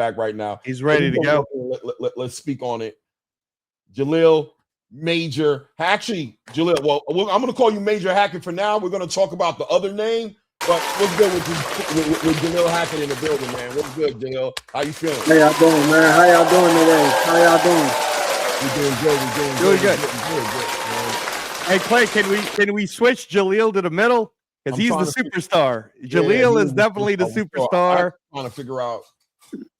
back right now. He's ready to go. Let's speak on it. Jalil, Major. Actually, Jalil, well, I'm going to call you Major Hackett for now. We're going to talk about the other name. But what's good with Jalil Hackett in the building, man? What's good, Jalil? How you feeling? How y'all doing, man? How y'all doing today? How y'all doing? We're doing good. We're doing good. Hey, Clay, can we switch Jalil to the middle? Because he's the superstar. Jalil is definitely the superstar. I'm trying to figure out.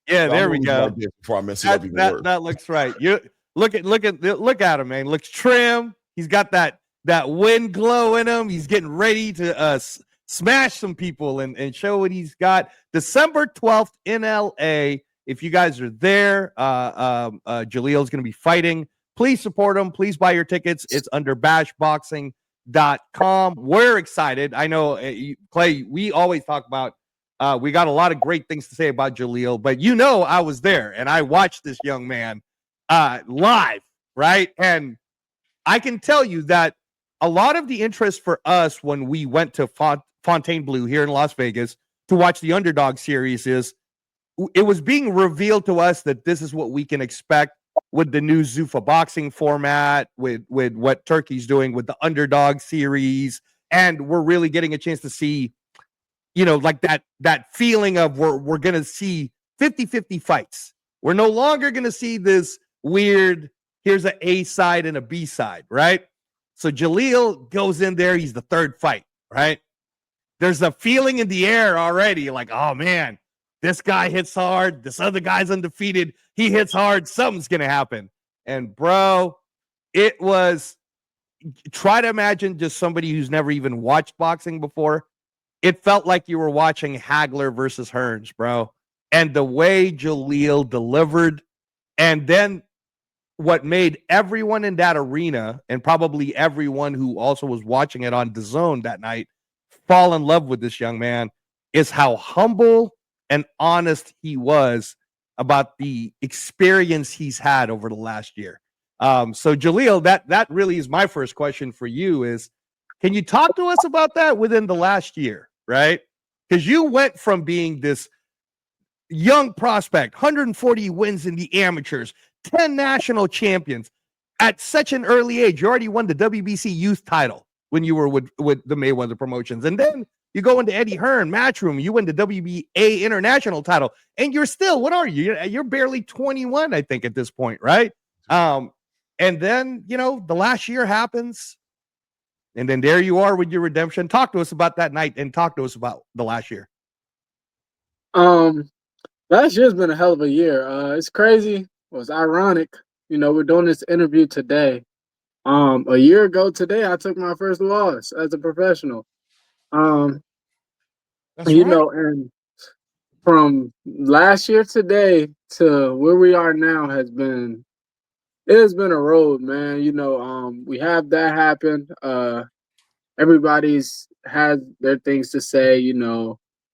Yeah, there we go. Right before I mess it up even worse. That looks right. You look at him, man. Looks trim. He's got that wind glow in him. He's getting ready to smash some people and show what he's got. December 12th in LA. If you guys are there, Jalil's going to be fighting. Please support him. Please buy your tickets. It's under bashboxing.com. We're excited. I know, Clay, we always talk about, we got a lot of great things to say about Jalil, but I was there and I watched this young man live, right? And I can tell you that a lot of the interest for us when we went to Fontainebleau here in Las Vegas to watch the Underdog series is it was being revealed to us that this is what we can expect with the new Zuffa boxing format, with what Turkey's doing with the Underdog series. And we're really getting a chance to see, like that feeling of we're going to see 50-50 fights. We're no longer going to see this weird, here's an A side and a B side, right? So Jalil goes in there. He's the third fight, right? There's a feeling in the air already like, oh, man, this guy hits hard. This other guy's undefeated. He hits hard. Something's going to happen. And, bro, it was – try to imagine just somebody who's never even watched boxing before. It felt like you were watching Hagler versus Hearns, bro. And the way Jalil delivered, and then what made everyone in that arena, and probably everyone who also was watching it on DAZN that night, fall in love with this young man, is how humble and honest he was about the experience he's had over the last year. So Jalil, that really is my first question for you is, can you talk to us about that within the last year, right? Because you went from being this young prospect, 140 wins in the amateurs, 10 national champions at such an early age. You already won the WBC youth title when you were with the Mayweather promotions. And then you go into Eddie Hearn, Matchroom, you win the WBA international title. And you're still, what are you? You're barely 21, I think, at this point, right? And then, the last year happens. And then there you are with your redemption. Talk to us about that night and talk to us about the last year. Last year's been a hell of a year. It's crazy. It was ironic. We're doing this interview today. A year ago today, I took my first loss as a professional. That's right. And from last year today to where we are now it has been a road, man. We have that happen. Everybody's has their things to say,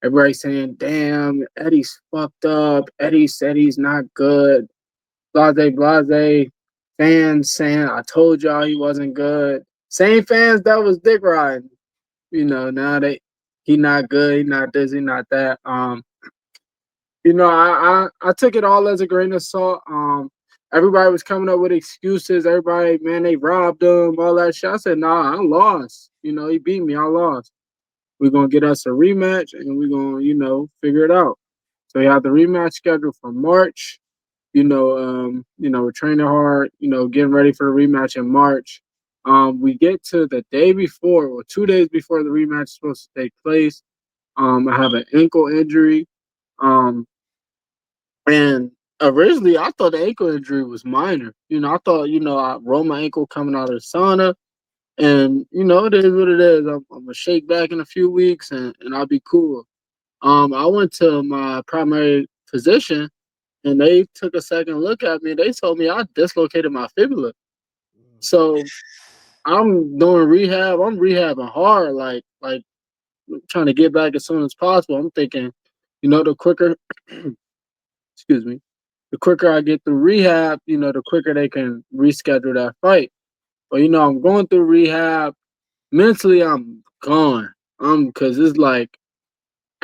everybody's saying, damn, Eddie's fucked up. Eddie said he's not good. Blase. Fans saying, I told y'all he wasn't good. Same fans that was dick riding. Now he not good, he not this, he not that. I took it all as a grain of salt. Everybody was coming up with excuses. Everybody, man, they robbed him, all that shit. I said, nah, I lost. He beat me, I lost. We're gonna get us a rematch and we're gonna, figure it out. So we have the rematch scheduled for March. We're training hard, getting ready for the rematch in March. We get to the day before, or 2 days before the rematch is supposed to take place. I have an ankle injury. And originally I thought the ankle injury was minor. I thought, I rolled my ankle coming out of the sauna. And, it is what it is. I'm going to shake back in a few weeks and I'll be cool. I went to my primary physician. And they took a second look at me. They told me I dislocated my fibula. So I'm doing rehab. I'm rehabbing hard, like trying to get back as soon as possible. I'm thinking, the quicker, excuse me, the quicker I get through rehab, the quicker they can reschedule that fight. But I'm going through rehab. Mentally, I'm gone. Because it's like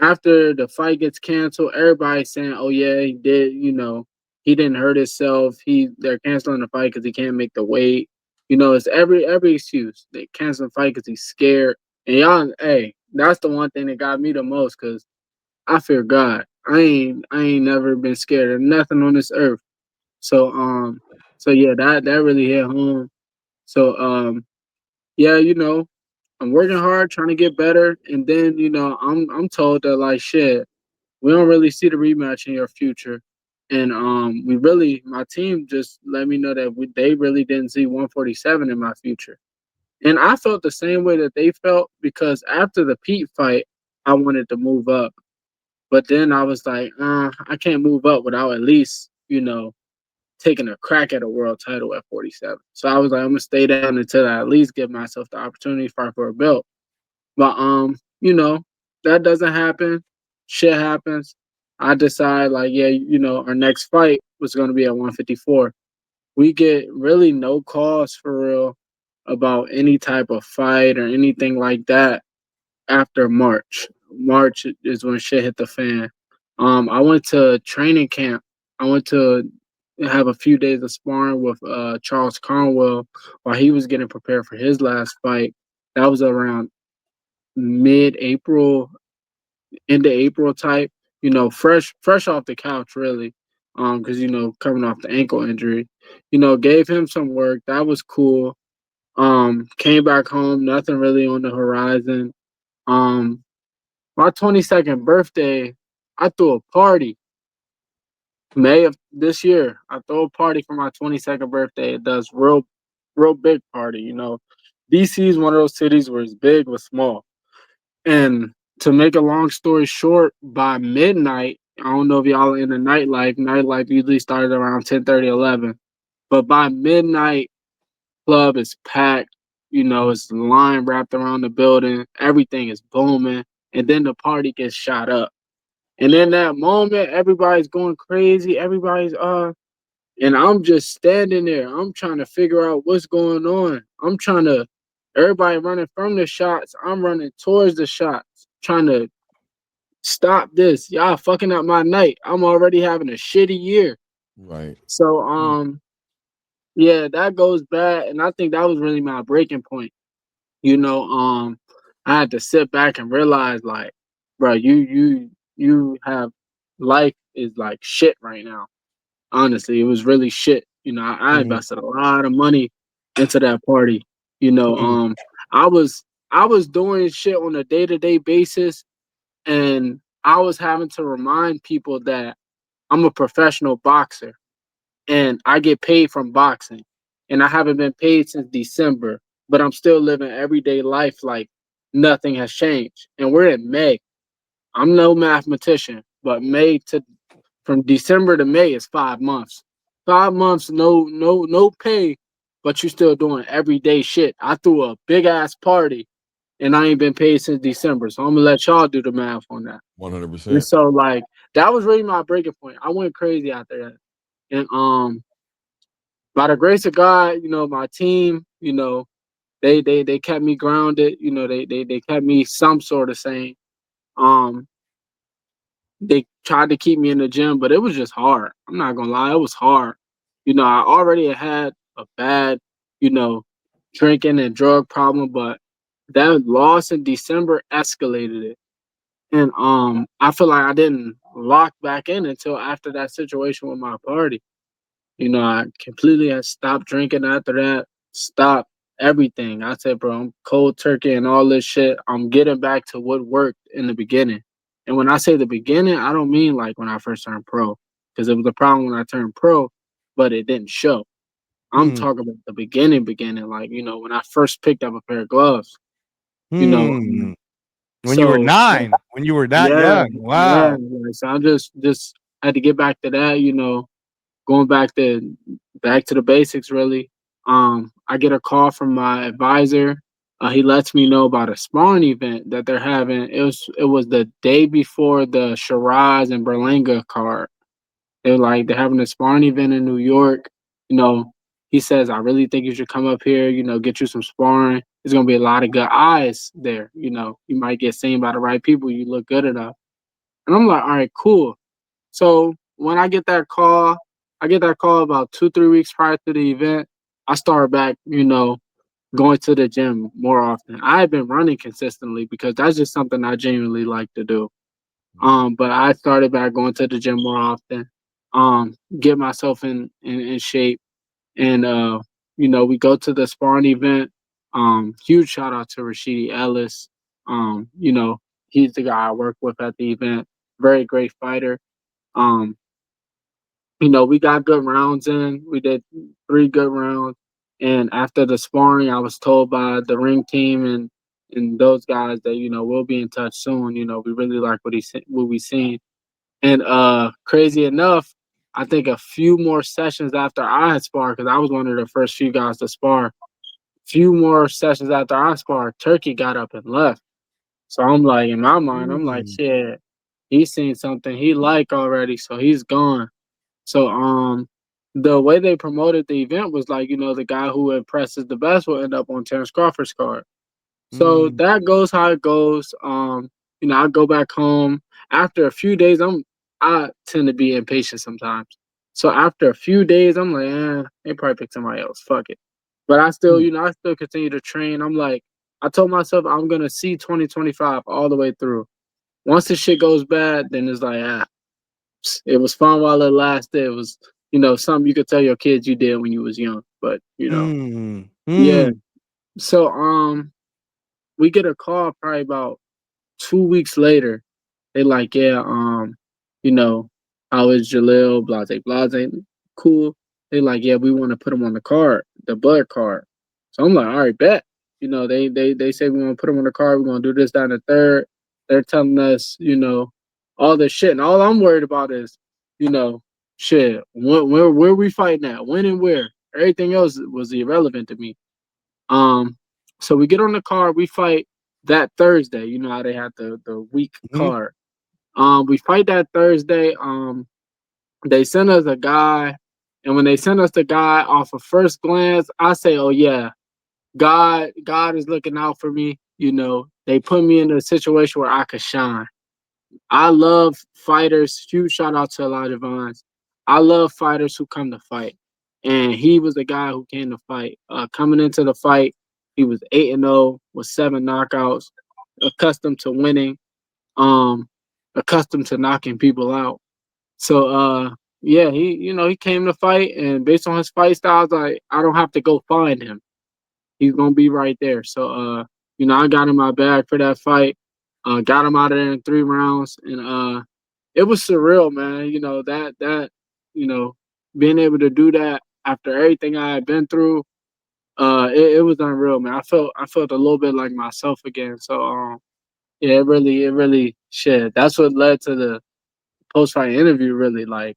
after the fight gets canceled, everybody's saying, "Oh yeah, he did. He didn't hurt himself. They're canceling the fight because he can't make the weight. It's every excuse. They cancel the fight because he's scared. And y'all, hey, that's the one thing that got me the most because I fear God. I ain't never been scared of nothing on this earth. So so yeah, that really hit home. So yeah, I'm working hard, trying to get better, and then I'm told that like shit, we don't really see the rematch in your future, and my team just let me know that they really didn't see 147 in my future, and I felt the same way that they felt because after the Pete fight, I wanted to move up, but then I was like, I can't move up without at least taking a crack at a world title at 47. So I was like, I'm gonna stay down until I at least give myself the opportunity to fight for a belt. But that doesn't happen. Shit happens. I decide like, yeah, our next fight was gonna be at 154. We get really no calls for real about any type of fight or anything like that after March. March is when shit hit the fan. I went to training camp. I went to have a few days of sparring with Charles Conwell while he was getting prepared for his last fight. That was around mid-April, into April type. Fresh off the couch really, because coming off the ankle injury. Gave him some work. That was cool. Came back home. Nothing really on the horizon. Um, my 22nd birthday, I threw a party. May of this year, I throw a party for my 22nd birthday. It does real big party. DC is one of those cities where it's big with small. And to make a long story short, by midnight, I don't know if y'all are in the nightlife. Nightlife usually started around 10:30, 11. But by midnight, club is packed. It's line wrapped around the building. Everything is booming. And then the party gets shot up. And in that moment, everybody's going crazy. And I'm just standing there. I'm trying to figure out what's going on. Everybody running from the shots. I'm running towards the shots, trying to stop this. Y'all fucking up my night. I'm already having a shitty year. Right. So, yeah, that goes bad. And I think that was really my breaking point. I had to sit back and realize, like, bro, you have life is like shit right now. Honestly, it was really shit. I Mhm. invested a lot of money into that party. Mhm. I was doing shit on a day-to-day basis, and I was having to remind people that I'm a professional boxer and I get paid from boxing. And I haven't been paid since December, but I'm still living everyday life like nothing has changed. And we're in May. I'm no mathematician, but from December to May is 5 months. 5 months, no pay, but you still doing everyday shit. I threw a big ass party and I ain't been paid since December. So I'm gonna let y'all do the math on that. And 100%. so like that was really my breaking point. I went crazy after that. And by the grace of God, my team, they kept me grounded, they kept me some sort of sane. Um they tried to keep me in the gym, but it was just hard. I'm not gonna lie, it was hard. I already had a bad, you know, drinking and drug problem, but that loss in December escalated it. And I feel like I didn't lock back in until after that situation with my party. I completely had stopped drinking after that, stopped everything. I said, bro, I'm cold turkey and all this shit. I'm getting back to what worked in the beginning. And when I say the beginning, I don't mean like when I first turned pro, because it was a problem when I turned pro, but it didn't show. I'm Hmm. talking about the beginning, like, when I first picked up a pair of gloves, you know. Hmm. When you were So, 9, when you were that yeah, young. yeah. Wow. Like, so I just had to get back to that, going back to the basics really. I get a call from my advisor. He lets me know about a sparring event that they're having. It was the day before the Shiraz and Berlanga card. They're having a sparring event in New York. You know, he says, I really think you should come up here, get you some sparring. There's gonna be a lot of good eyes there. You might get seen by the right people. You look good enough. And I'm like, all right, cool. So when I get that call about 2, 3 weeks prior to the event. I start back, going to the gym more often. I had been running consistently because that's just something I genuinely like to do. But I started back going to the gym more often, get myself in shape. And we go to the sparring event. Huge shout out to Rashidi Ellis. Um, you know, he's the guy I work with at the event. Very great fighter. Um, we got good rounds in. We did 3 good rounds. And after the sparring, I was told by the ring team and those guys that, we'll be in touch soon. We really like what we seen. And crazy enough, I think a few more sessions after I had sparred, because I was one of the first few guys to spar. Few more sessions after I sparred, Turkey got up and left. So I'm like, in my mind, I'm like, Mm. shit, he's seen something he like already, so he's gone. So the way they promoted the event was like, the guy who impresses the best will end up on Terrence Crawford's card. So Mm. that goes how it goes. I go back home after a few days. I tend to be impatient sometimes. So after a few days, I'm like, they probably pick somebody else. Fuck it. But I still, Mm. I still continue to train. I'm like, I told myself I'm gonna see 2025 all the way through. Once the shit goes bad, then it's like, it was fun while it lasted. It was, something you could tell your kids you did when you was young. But Mm. yeah. Mm. So we get a call probably about 2 weeks later. They like, yeah, you know, how is Jalil? Blase, blase, cool. They like, yeah, we want to put him on the card, the blood card. So I'm like, all right, bet. They say we want to put him on the card. We're gonna do this, that, and the third. They're telling us, all this shit, and all I'm worried about is, shit. Where we fighting at? When and where? Everything else was irrelevant to me. Um, so we get on the card. We fight that Thursday. You know how they had the week Mm. card. We fight that Thursday. They send us a guy, and when they send us the guy, off of first glance, I say, "Oh yeah, God is looking out for me." They put me in a situation where I could shine. I love fighters. Huge shout out to Elijah Vines. I love fighters who come to fight, and he was the guy who came to fight. Coming into the fight, he was 8-0 with 7 knockouts, accustomed to winning, um, accustomed to knocking people out. So yeah, he came to fight, and based on his fight styles, I don't have to go find him. He's gonna be right there. So I got in my bag for that fight. Got him out of there in 3 rounds, and it was surreal, man. That being able to do that after everything I had been through, it was unreal, man. I felt a little bit like myself again. So yeah, it really shit. That's what led to the post fight interview. Really, like,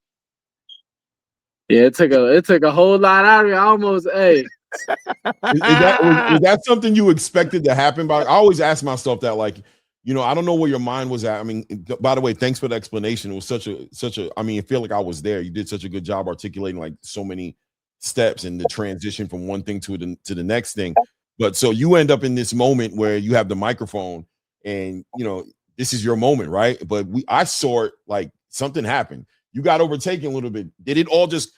yeah, it took a whole lot out of me. I almost, hey. Was that something you expected to happen? I always ask myself that, like, I don't know where your mind was at. I mean, by the way, thanks for the explanation. It was such a. I mean, I feel like I was there. You did such a good job articulating like so many steps and the transition from one thing to the next thing. But so you end up in this moment where you have the microphone, and this is your moment, right? But I saw it like something happened. You got overtaken a little bit. Did it all just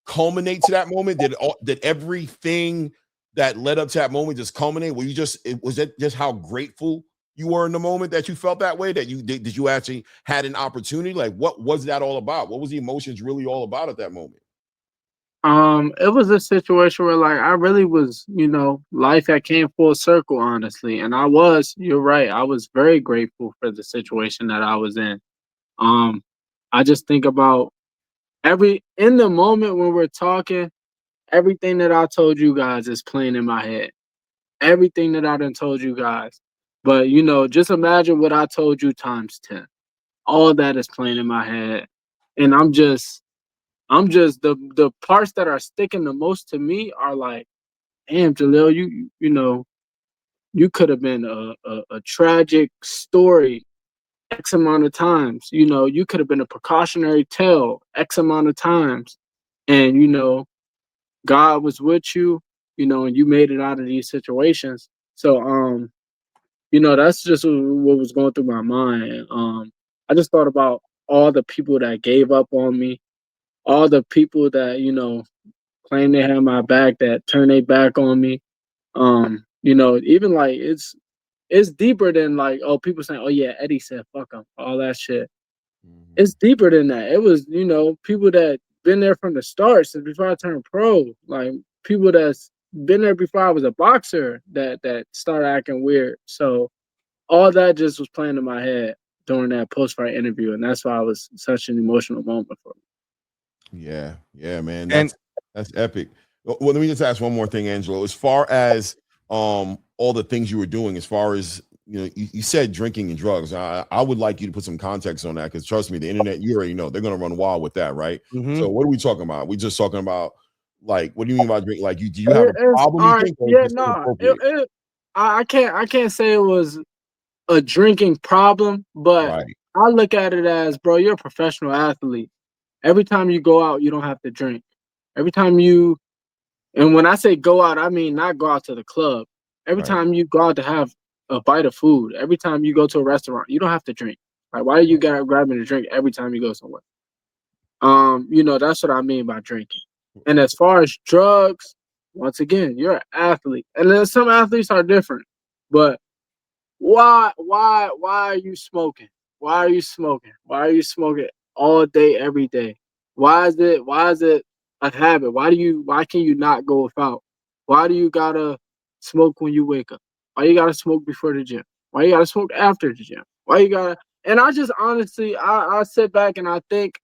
culminate to that moment? Did everything that led up to that moment just culminate? Was it just how grateful you were in the moment that you felt that way, that did you actually had an opportunity? Like, what was that all about? What was the emotions really all about at that moment? It was a situation where, like, I really was, life had came full circle, honestly. And you're right, I was very grateful for the situation that I was in. Um, I just think about in the moment when we're talking, everything that I told you guys is playing in my head. Everything that I done told you guys. But, just imagine what I told you times 10. All that is playing in my head. And I'm just the parts that are sticking the most to me are like, damn, Jalil, you could have been a tragic story X amount of times. You could have been a precautionary tale X amount of times. And, God was with you, and you made it out of these situations. So, that's just what was going through my mind. I just thought about all the people that gave up on me, all the people that, claim they had my back that turned their back on me. Even like it's deeper than like, oh, people saying, oh yeah, Eddie said fuck him, all that shit. It's deeper than that. It was, people that been there from the start since before I turned pro, like people that's been there before I was a boxer that started acting weird. So all that just was playing in my head during that post fight interview, and that's why it was such an emotional moment for me. Yeah, man. And That's epic. Well, let me just ask one more thing, Angelo. As far as all the things you were doing, as far as you said drinking and drugs. I would like you to put some context on that, because trust me, the internet, you already know they're gonna run wild with that, right? So what are we talking about? We just talking about, like, what do you mean by drink? Like, do you have a It's problem, all you right. think, or Yeah, just no, inappropriate? I can't say it was a drinking problem, but Right. I look at it as, bro, you're a professional athlete. Every time you go out, you don't have to drink. Every time you, and when I say go out, I mean not go out to the club. Every Right. time you go out to have a bite of food, every time you go to a restaurant, you don't have to drink. Like, why are you grabbing a drink every time you go somewhere? That's what I mean by drinking. And as far as drugs, once again, you're an athlete, and then some athletes are different. But why are you smoking? Why are you smoking? Why are you smoking all day, every day? Why is it a habit? Why can you not go without? Why do you gotta smoke when you wake up? Why you gotta smoke before the gym? Why you gotta smoke after the gym? Why you gotta, and I just honestly, I sit back and I think,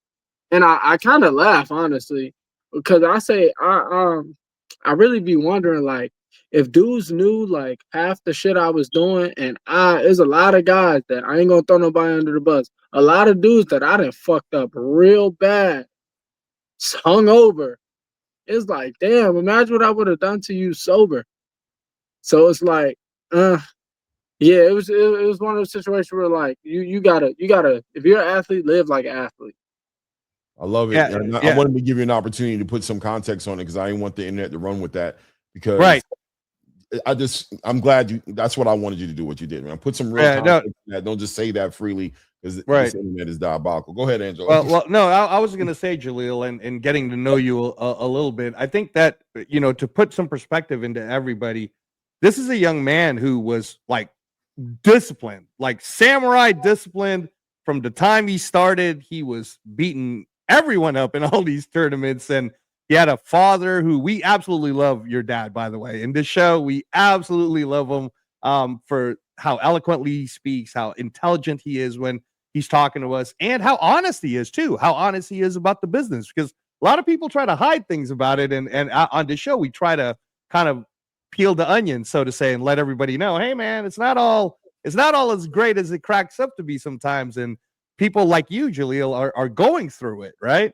and I kind of laugh, honestly, because I really be wondering, like, if dudes knew like half the shit I was doing. And there's a lot of guys that I ain't gonna throw nobody under the bus, a lot of dudes that I done fucked up real bad, hung over. It's like, damn, imagine what I would have done to you sober. So it's like, yeah, it was one of those situations where, like, you gotta, if you're an athlete, live like an athlete. I love it. yeah, And I yeah, wanted to give you an opportunity to put some context on it, because I didn't want the internet to run with that. right. Because I'm glad that's what I wanted you to do, what you did, man. Put some real Yeah, no, context in that. Don't just say that freely, because this right. internet is diabolical. Go ahead, Angelo. Well, no, I was going to say, Jaleel, and getting to know you a little bit, I think that, to put some perspective into everybody, this is a young man who was like disciplined, like samurai disciplined from the time he started. He was beating everyone up in all these tournaments. And he had a father who, we absolutely love your dad, by the way. In this show, we absolutely love him for how eloquently he speaks, how intelligent he is when he's talking to us, and how honest he is too, how honest he is about the business, because a lot of people try to hide things about it. And on this show, we try to kind of peel the onion, so to say, and let everybody know, hey man, it's not all as great as it cracks up to be sometimes. And people like you, Jaleel, are going through it, right?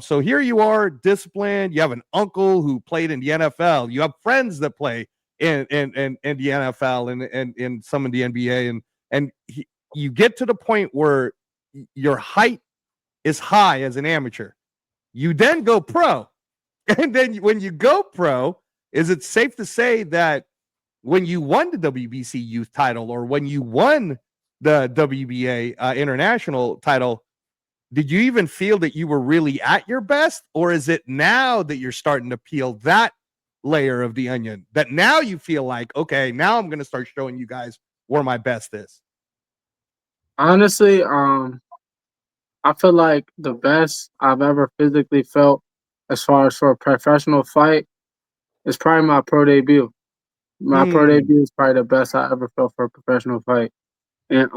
So here you are, disciplined. You have an uncle who played in the NFL. You have friends that play in the NFL and in some of the NBA, and you get to the point where your height is high as an amateur. You then go pro, and then when you go pro, is it safe to say that when you won the WBC youth title, or when you won the WBA international title, did you even feel that you were really at your best? Or is it now that you're starting to peel that layer of the onion, that now you feel like, okay, now I'm going to start showing you guys where my best is? Honestly, I feel like the best I've ever physically felt, as far as for a professional fight, is probably my pro debut. My pro Hmm. debut is probably the best I ever felt for a professional fight. And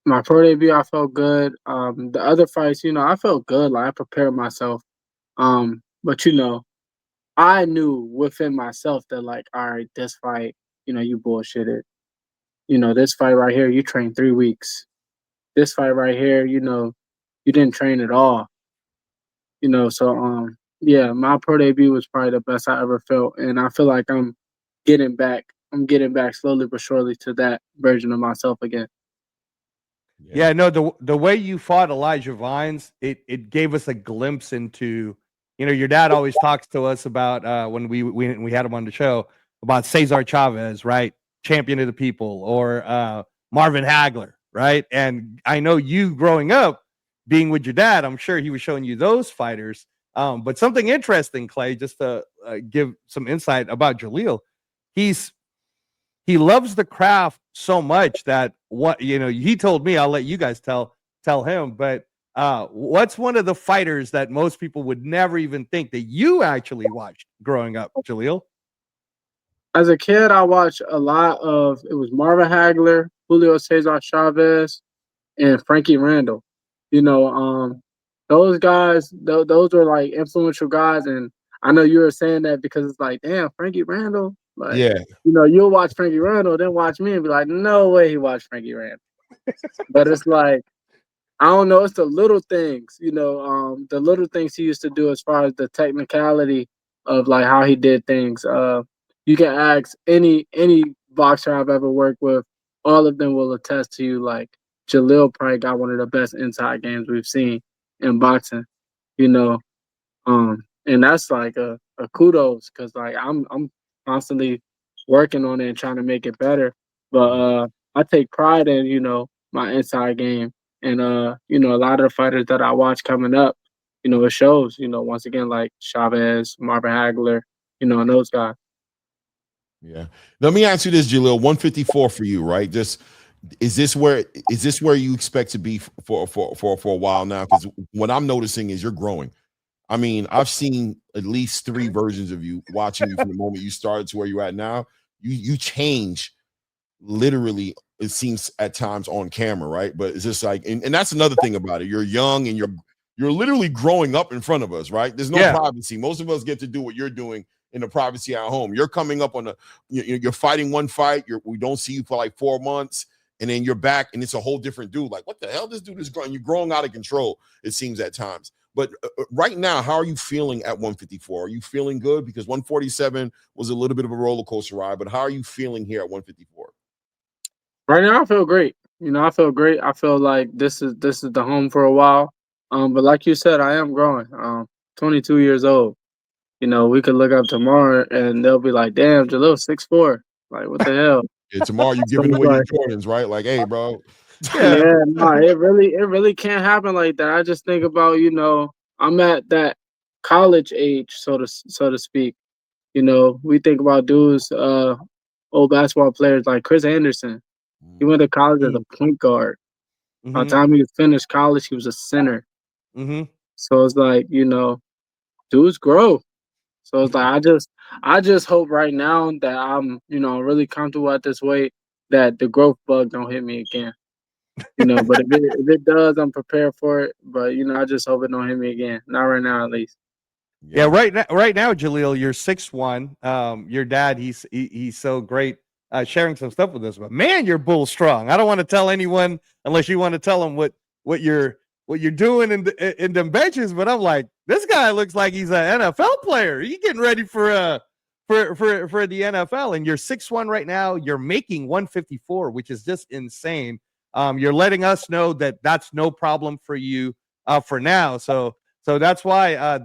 my pro debut, I felt good. The other fights, I felt good. Like, I prepared myself. But I knew within myself that, like, all right, this fight, you bullshitted. This fight right here, you trained 3 weeks. This fight right here, you didn't train at all. So yeah, my pro debut was probably the best I ever felt, and I feel like getting back. I'm getting back slowly but surely to that version of myself again. Yeah. Yeah, no, the way you fought Elijah Vines, it gave us a glimpse into, your dad always talks to us about when we had him on the show about Cesar Chavez, right? Champion of the people, or Marvin Hagler, right? And I know you growing up, being with your dad, I'm sure he was showing you those fighters. But something interesting, Clay, just to give some insight about Jalil, he loves the craft so much that he told me, I'll let you guys tell him, but what's one of the fighters that most people would never even think that you actually watched growing up, Jalil? As a kid, I watched a lot of, it was Marvin Hagler, Julio Cesar Chavez, and Frankie Randall. You know, those guys, those were like influential guys. And I know you were saying that because it's like, damn, Frankie Randall. Like, Yeah. you'll watch Frankie Randall, then watch me and be like, no way he watched Frankie Randall. But it's like, I don't know. It's the little things, the little things he used to do as far as the technicality of like how he did things. You can ask any boxer I've ever worked with, all of them will attest to you. Like Jalil probably got one of the best inside games we've seen in boxing, you know. And that's like a kudos because like I'm constantly working on it and trying to make it better. But I take pride in my inside game, and a lot of the fighters that I watch coming up, it shows. Once again, like Chavez, Marvin Hagler, and those guys. Yeah. Let me ask you this, Jalil. 154 for you, right? Just is this where you expect to be for a while now? Because what I'm noticing is you're growing. I mean, I've seen at least 3 versions of you watching you from the moment you started to where you're at now. You change literally, it seems at times on camera, right? But it's just like, and that's another thing about it. You're young and you're literally growing up in front of us, right? There's no privacy. Most of us get to do what you're doing in the privacy at home. You're coming up on you're fighting one fight. We don't see you for like 4 months, and then you're back, and it's a whole different dude. Like, what the hell? This dude is growing. You're growing out of control, it seems at times. But right now, how are you feeling at 154? Are you feeling good? Because 147 was a little bit of a roller coaster ride, but how are you feeling here at 154? Right now, I feel great. I feel great. I feel like this is the home for a while. But like you said, I am growing. 22 years old. We could look up tomorrow and they'll be like, "Damn, Jalil 6'4". Like, what the hell?" Yeah, tomorrow you're So giving it's away your like, Jordans, right? Like, hey, bro. yeah, no, it really can't happen like that. I just think about, I'm at that college age, so to speak. We think about dudes, old basketball players like Chris Anderson. He went to college as a point guard. By the time he finished college, he was a center. So it's like, dudes grow. So it's like I just hope right now that I'm, really comfortable at this weight that the growth bug don't hit me again. But if it does, I'm prepared for it. But I just hope it don't hit me again. Not right now, at least. Yeah, right now, Jalil, you're 6'1". Your dad, he's so great sharing some stuff with us. But man, you're bull strong. I don't want to tell anyone unless you want to tell them what you're doing in them benches. But I'm like, this guy looks like he's an NFL player. He's getting ready for the NFL. And you're 6'1" right now. You're making 154, which is just insane. You're letting us know that that's no problem for you for now. So that's why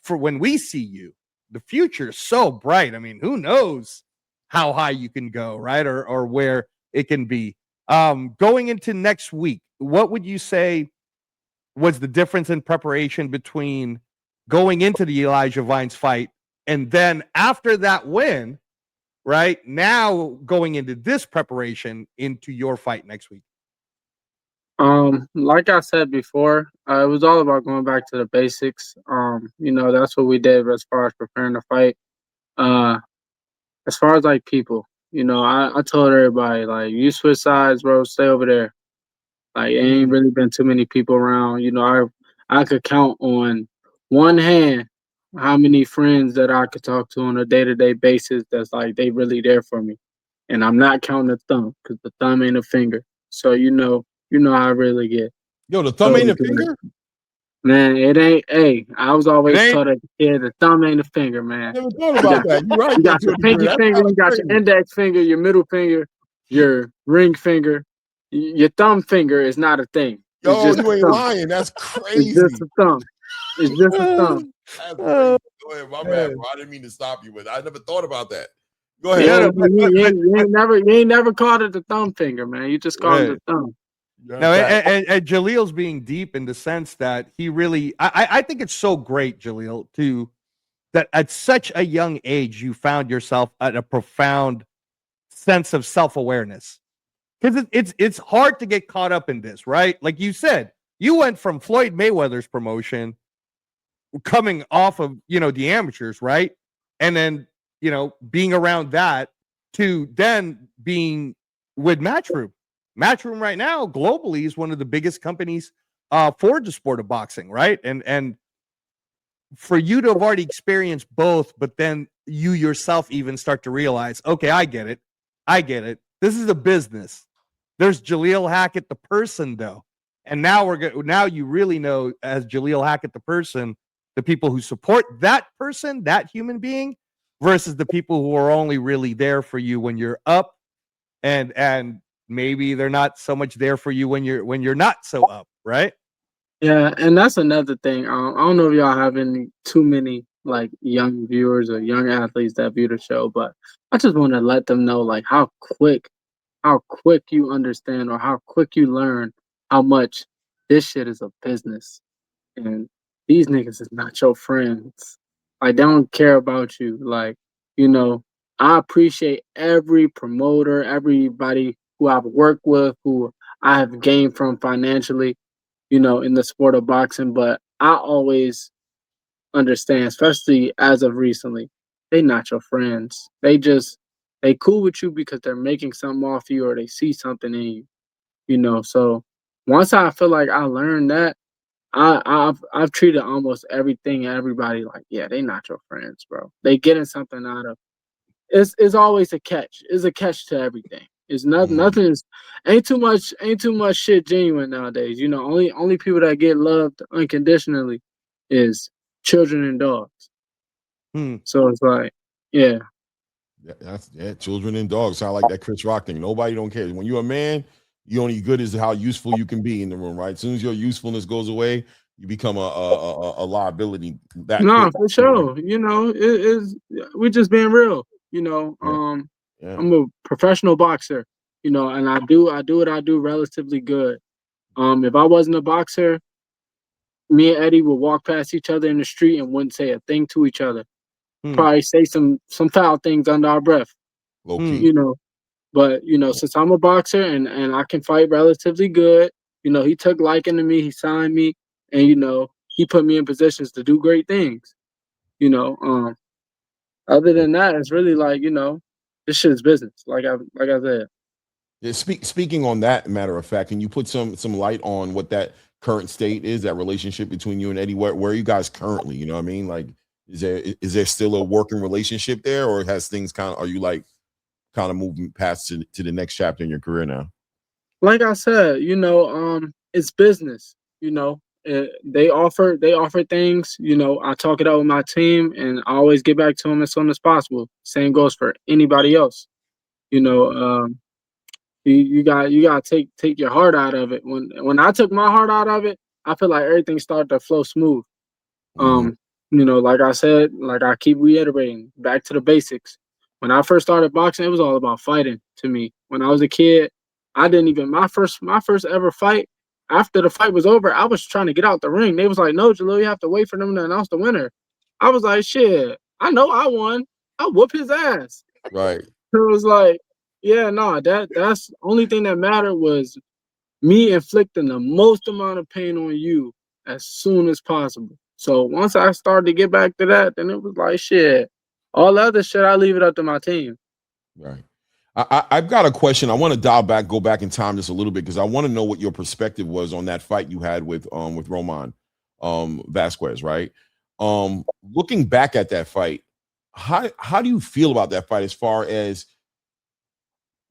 for when we see you, the future is so bright. I mean, who knows how high you can go, right? Or where it can be. Going into next week, what would you say was the difference in preparation between going into the Elijah Vines fight and then after that win, right? Now going into this preparation into your fight next week? Like I said before, it was all about going back to the basics. That's what we did as far as preparing the fight. As far as like people, I told everybody like, you switch sides, bro, stay over there. Like, it ain't really been too many people around. I could count on one hand how many friends that I could talk to on a day-to-day basis that's like they really there for me. And I'm not counting the thumb because the thumb ain't a finger. So how I really get. Yo, the thumb So ain't a it's like, finger? man, it ain't. Hey, I was always taught as a kid, the thumb ain't a finger, I man. never thought about that. You're right. You got To your a degree. pinky That's finger, kind you of got crazy. your index finger, your middle finger, your ring finger. Your thumb finger is not a thing. It's Yo, just you a ain't thumb. lying. That's It's crazy. just a thumb. It's just a thumb. That's crazy. Go ahead, my bad, bro. I didn't mean to stop you, but I never thought about that. Go ahead. Yeah, but, you ain't never called it the thumb finger, man. You just called it the thumb. no, and Jalil's being deep in the sense that he really, I think it's so great, Jalil, that at such a young age you found yourself at a profound sense of self-awareness, because it's hard to get caught up in this, right? Like you said, you went from Floyd Mayweather's promotion, coming off of the amateurs, right, and then being around that, to then being with Matchroom. Matchroom right now globally is one of the biggest companies for the sport of boxing, right? And for you to have already experienced both, but then you yourself even start to realize, okay, I get it. This is a business. There's Jalil Hackett, the person, though. And now now you really know, as Jalil Hackett, the person, the people who support that person, that human being, versus the people who are only really there for you when you're up, and maybe they're not so much there for you when you're not so up, right? Yeah, and that's another thing. I don't know if y'all have too many like young viewers or young athletes that view the show, but I just want to let them know like how quick you understand or how quick you learn how much this shit is a business, and these niggas is not your friends. Like they don't care about you. Like, I appreciate every promoter, everybody who I've worked with, who I have gained from financially, in the sport of boxing. But I always understand, especially as of recently, they not your friends. They cool with you because they're making something off you or they see something in you. So once I feel like I learned that, I've treated almost everything and everybody like, yeah, they not your friends, bro. They getting something out of it's always a catch. It's a catch to everything. It's nothing's ain't too much shit genuine nowadays. Only people that get loved unconditionally is children and dogs. So it's like, yeah. Children and dogs sound like that Chris Rock thing. Nobody don't care. When you're a man, you only good as how useful you can be in the room, right? As soon as your usefulness goes away, you become a liability. No, for sure. It is. We're just being real. I'm a professional boxer. And I do what I do relatively good. If I wasn't a boxer, me and Eddie would walk past each other in the street and wouldn't say a thing to each other. Probably say some foul things under our breath. Low key. But since I'm a boxer and I can fight relatively good, he took liking to me, he signed me, and he put me in positions to do great things. Other than that, it's really like, this shit is business. Like I said. Yeah, speaking on that, matter of fact, can you put some light on what that current state is, that relationship between you and Eddie? Where are you guys currently? You know what I mean? Like, is there still a working relationship there, or has things are you like kind of moving past to the next chapter in your career now? Like I said, it's business. They offer things. I talk it out with my team, and I always get back to them as soon as possible. Same goes for anybody else. You got to take your heart out of it. When I took my heart out of it, I feel like everything started to flow smooth. Like I said, like I keep reiterating, back to the basics. When I first started boxing, it was all about fighting to me. When I was a kid, I didn't even my first ever fight. After the fight was over, I was trying to get out the ring. They was like, "No, Jalil, you have to wait for them to announce the winner." I was like, "Shit, I know I won. I'll whoop his ass." Right. It was like, yeah, no, that's the only thing that mattered was me inflicting the most amount of pain on you as soon as possible. So once I started to get back to that, then it was like, shit. All the other shit, I leave it up to my team. Right. I've got a question. I want to go back in time just a little bit, because I want to know what your perspective was on that fight you had with Roman Vasquez, right? Looking back at that fight, how do you feel about that fight, as far as,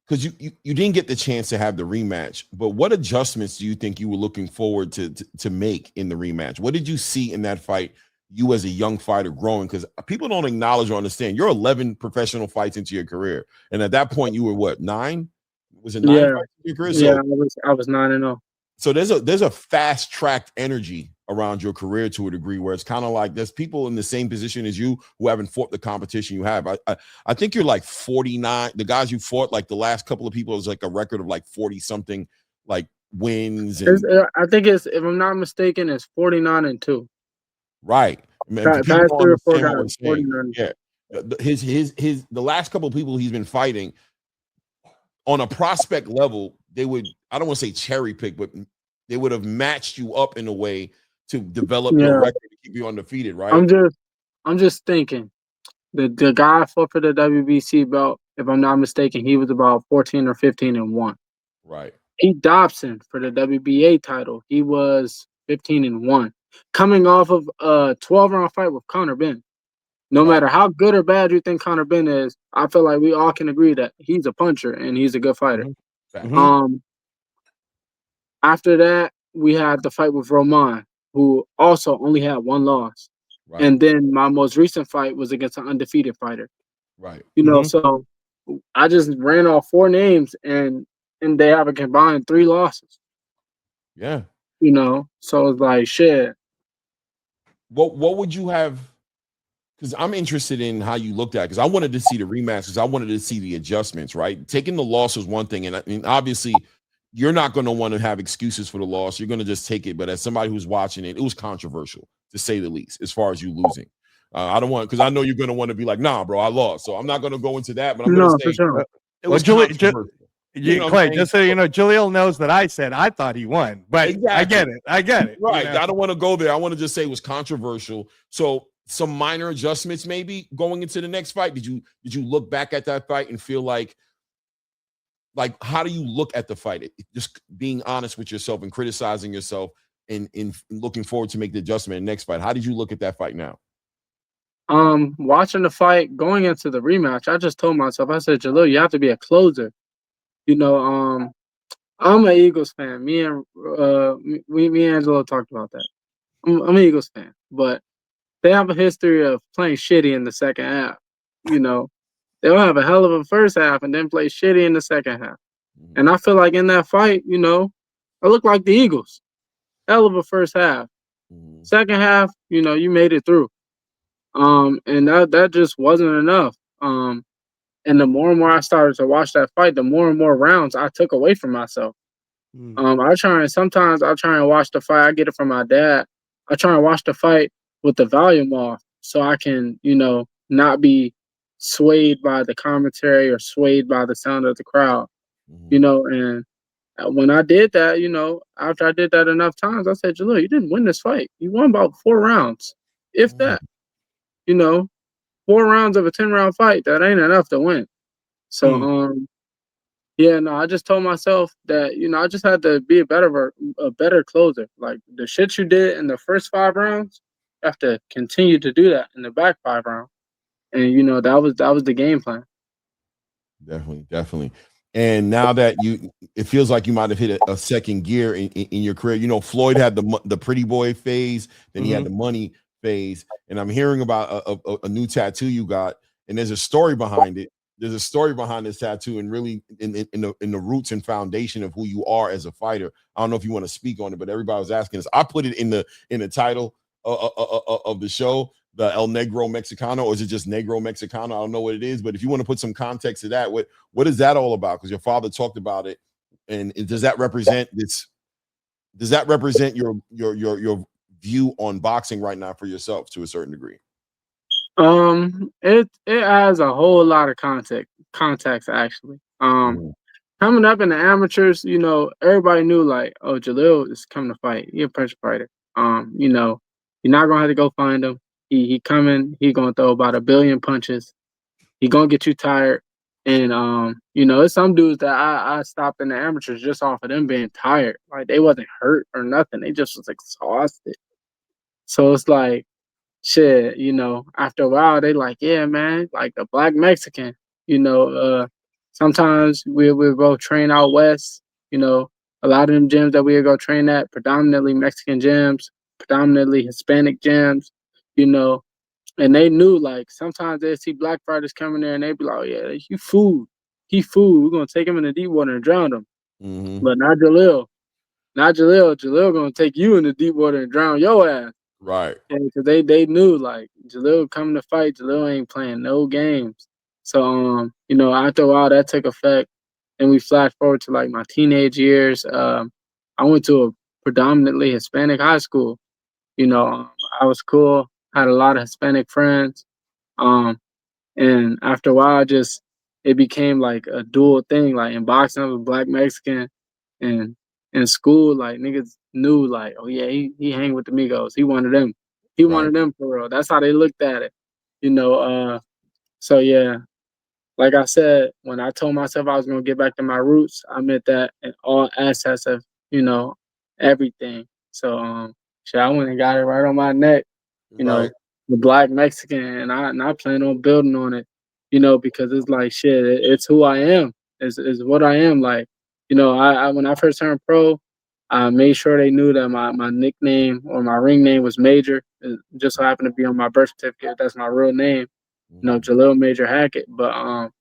because you didn't get the chance to have the rematch, but what adjustments do you think you were looking forward to make in the rematch? What did you see in that fight, you as a young fighter growing? Because people don't acknowledge or understand you're 11 professional fights into your career, and at that point you were what, 9? Was it 9 Yeah, fights into your career? yeah, So I was 9-0. so there's a fast tracked energy around your career to a degree where it's kind of like there's people in the same position as you who haven't fought the competition you have. I think you're like 49. The guys you fought, like the last couple of people, is like a record of like 40 something like wins. And I think it's, if I'm not mistaken, it's 49-2. right. Man, for people Past don't 3 or 4 understand what we're guys, saying. 49. Yeah. The last couple of people he's been fighting on a prospect level, they would, I don't want to say cherry pick, but they would have matched you up in a way to develop your record to keep you undefeated, right? I'm just thinking. The guy I fought for the WBC belt, if I'm not mistaken, he was about 14 or 15-1. Right. Pete Dobson for the WBA title, he was 15-1. Coming off of a 12-round fight with Conor Benn. No matter how good or bad you think Conor Benn is, I feel like we all can agree that he's a puncher and he's a good fighter. After that, we had the fight with Roman, who also only had 1 loss. Right. And then my most recent fight was against an undefeated fighter. Right. You know, so I just ran off 4 names and they have a combined 3 losses. Yeah. You know, so it's like shit. What would you have? Because I'm interested in how you looked at it, because I wanted to see the rematch, because I wanted to see the adjustments, right? Taking the loss was one thing, and I mean, obviously, you're not going to want to have excuses for the loss. You're going to just take it. But as somebody who's watching it, it was controversial, to say the least, as far as you losing. I don't want, because I know you're going to want to be like, nah, bro, I lost. So I'm not going to go into that, but I'm going to say it was controversial. Clay, just so you know, Jalil knows that I said I thought he won, but exactly. I get it. Right. You know? I don't want to go there. I want to just say it was controversial. So some minor adjustments maybe going into the next fight. Did you look back at that fight and feel like how do you look at the fight? Just being honest with yourself and criticizing yourself and looking forward to make the adjustment in the next fight. How did you look at that fight now? Watching the fight, going into the rematch, I just told myself, I said, Jalil, you have to be a closer. You know, I'm an Eagles fan. Me and Angelo talked about that. I'm an Eagles fan, but they have a history of playing shitty in the second half. You know, they'll have a hell of a first half and then play shitty in the second half. And I feel like in that fight, you know, I look like the Eagles. Hell of a first half. Second half, you know, you made it through. And that just wasn't enough. And the more and more I started to watch that fight, the more and more rounds I took away from myself. Sometimes I try and watch the fight. I get it from my dad. I try and watch the fight with the volume off so I can, you know, not be swayed by the commentary or swayed by the sound of the crowd, you know. And when I did that, you know, after I did that enough times, I said, Jalil, you didn't win this fight. You won about 4 rounds, if that. You know, 4 rounds of a 10-round fight, that ain't enough to win. So, yeah, no, I just told myself that, you know, I just had to be a better closer. Like the shit you did in the first 5 rounds, you have to continue to do that in the back 5 rounds. And, you know, that was the game plan. Definitely. And now that it feels like you might have hit a second gear in your career. You know, Floyd had the pretty boy phase, then he had the money phase. And I'm hearing about a new tattoo you got, and there's a story behind it. There's a story behind this tattoo, and really in the roots and foundation of who you are as a fighter. I don't know if you want to speak on it, but everybody was asking us. I put it in the title of the show, the El Negro Mexicano, or is it just Negro Mexicano? I don't know what it is, but if you want to put some context to that, what is that all about? Because your father talked about it, and does that represent this? Does that represent your view on boxing right now for yourself to a certain degree? It has a whole lot of context actually. Coming up in the amateurs, you know, everybody knew like, oh, Jalil is coming to fight. He's a pressure fighter. You know, you're not gonna have to go find him. He coming. He gonna throw about 1 billion punches. He gonna get you tired. And you know, it's some dudes that I stopped in the amateurs just off of them being tired. Like they wasn't hurt or nothing. They just was exhausted. So it's like, shit, you know, after a while, they like, yeah, man, like a black Mexican, you know, sometimes we'll go train out west, you know, a lot of them gyms that we'll go train at, predominantly Mexican gyms, predominantly Hispanic gyms, you know, and they knew, like, sometimes they'd see black fighters coming there and they'd be like, oh, yeah, he food. We're going to take him in the deep water and drown him. But not Jalil. not Jalil. Jalil gonna take you in the deep water and drown your ass. Right. Because they knew like Jalil coming to fight. Jalil ain't playing no games. So you know, after a while that took effect, and we flash forward to like my teenage years. I went to a predominantly Hispanic high school. You know, I was cool. Had a lot of Hispanic friends. Um, and after a while, just it became like a dual thing. Like in boxing, I was black Mexican, and in school, like niggas knew, like, oh yeah, he hang with the Migos. He wanted them. He Right. wanted them for real. That's how they looked at it. You know. So yeah, like I said, when I told myself I was gonna get back to my roots, I meant that in all assets of, you know, everything. So shit, I went and got it right on my neck, you Right. know, the black Mexican, and I plan on building on it, you know, because it's like shit, it's who I am. Is what I am. Like, you know, I when I first turned pro, I made sure they knew that my nickname or my ring name was Major. It just so happened to be on my birth certificate. That's my real name, you know, Mhm. Jalil Major Hackett. But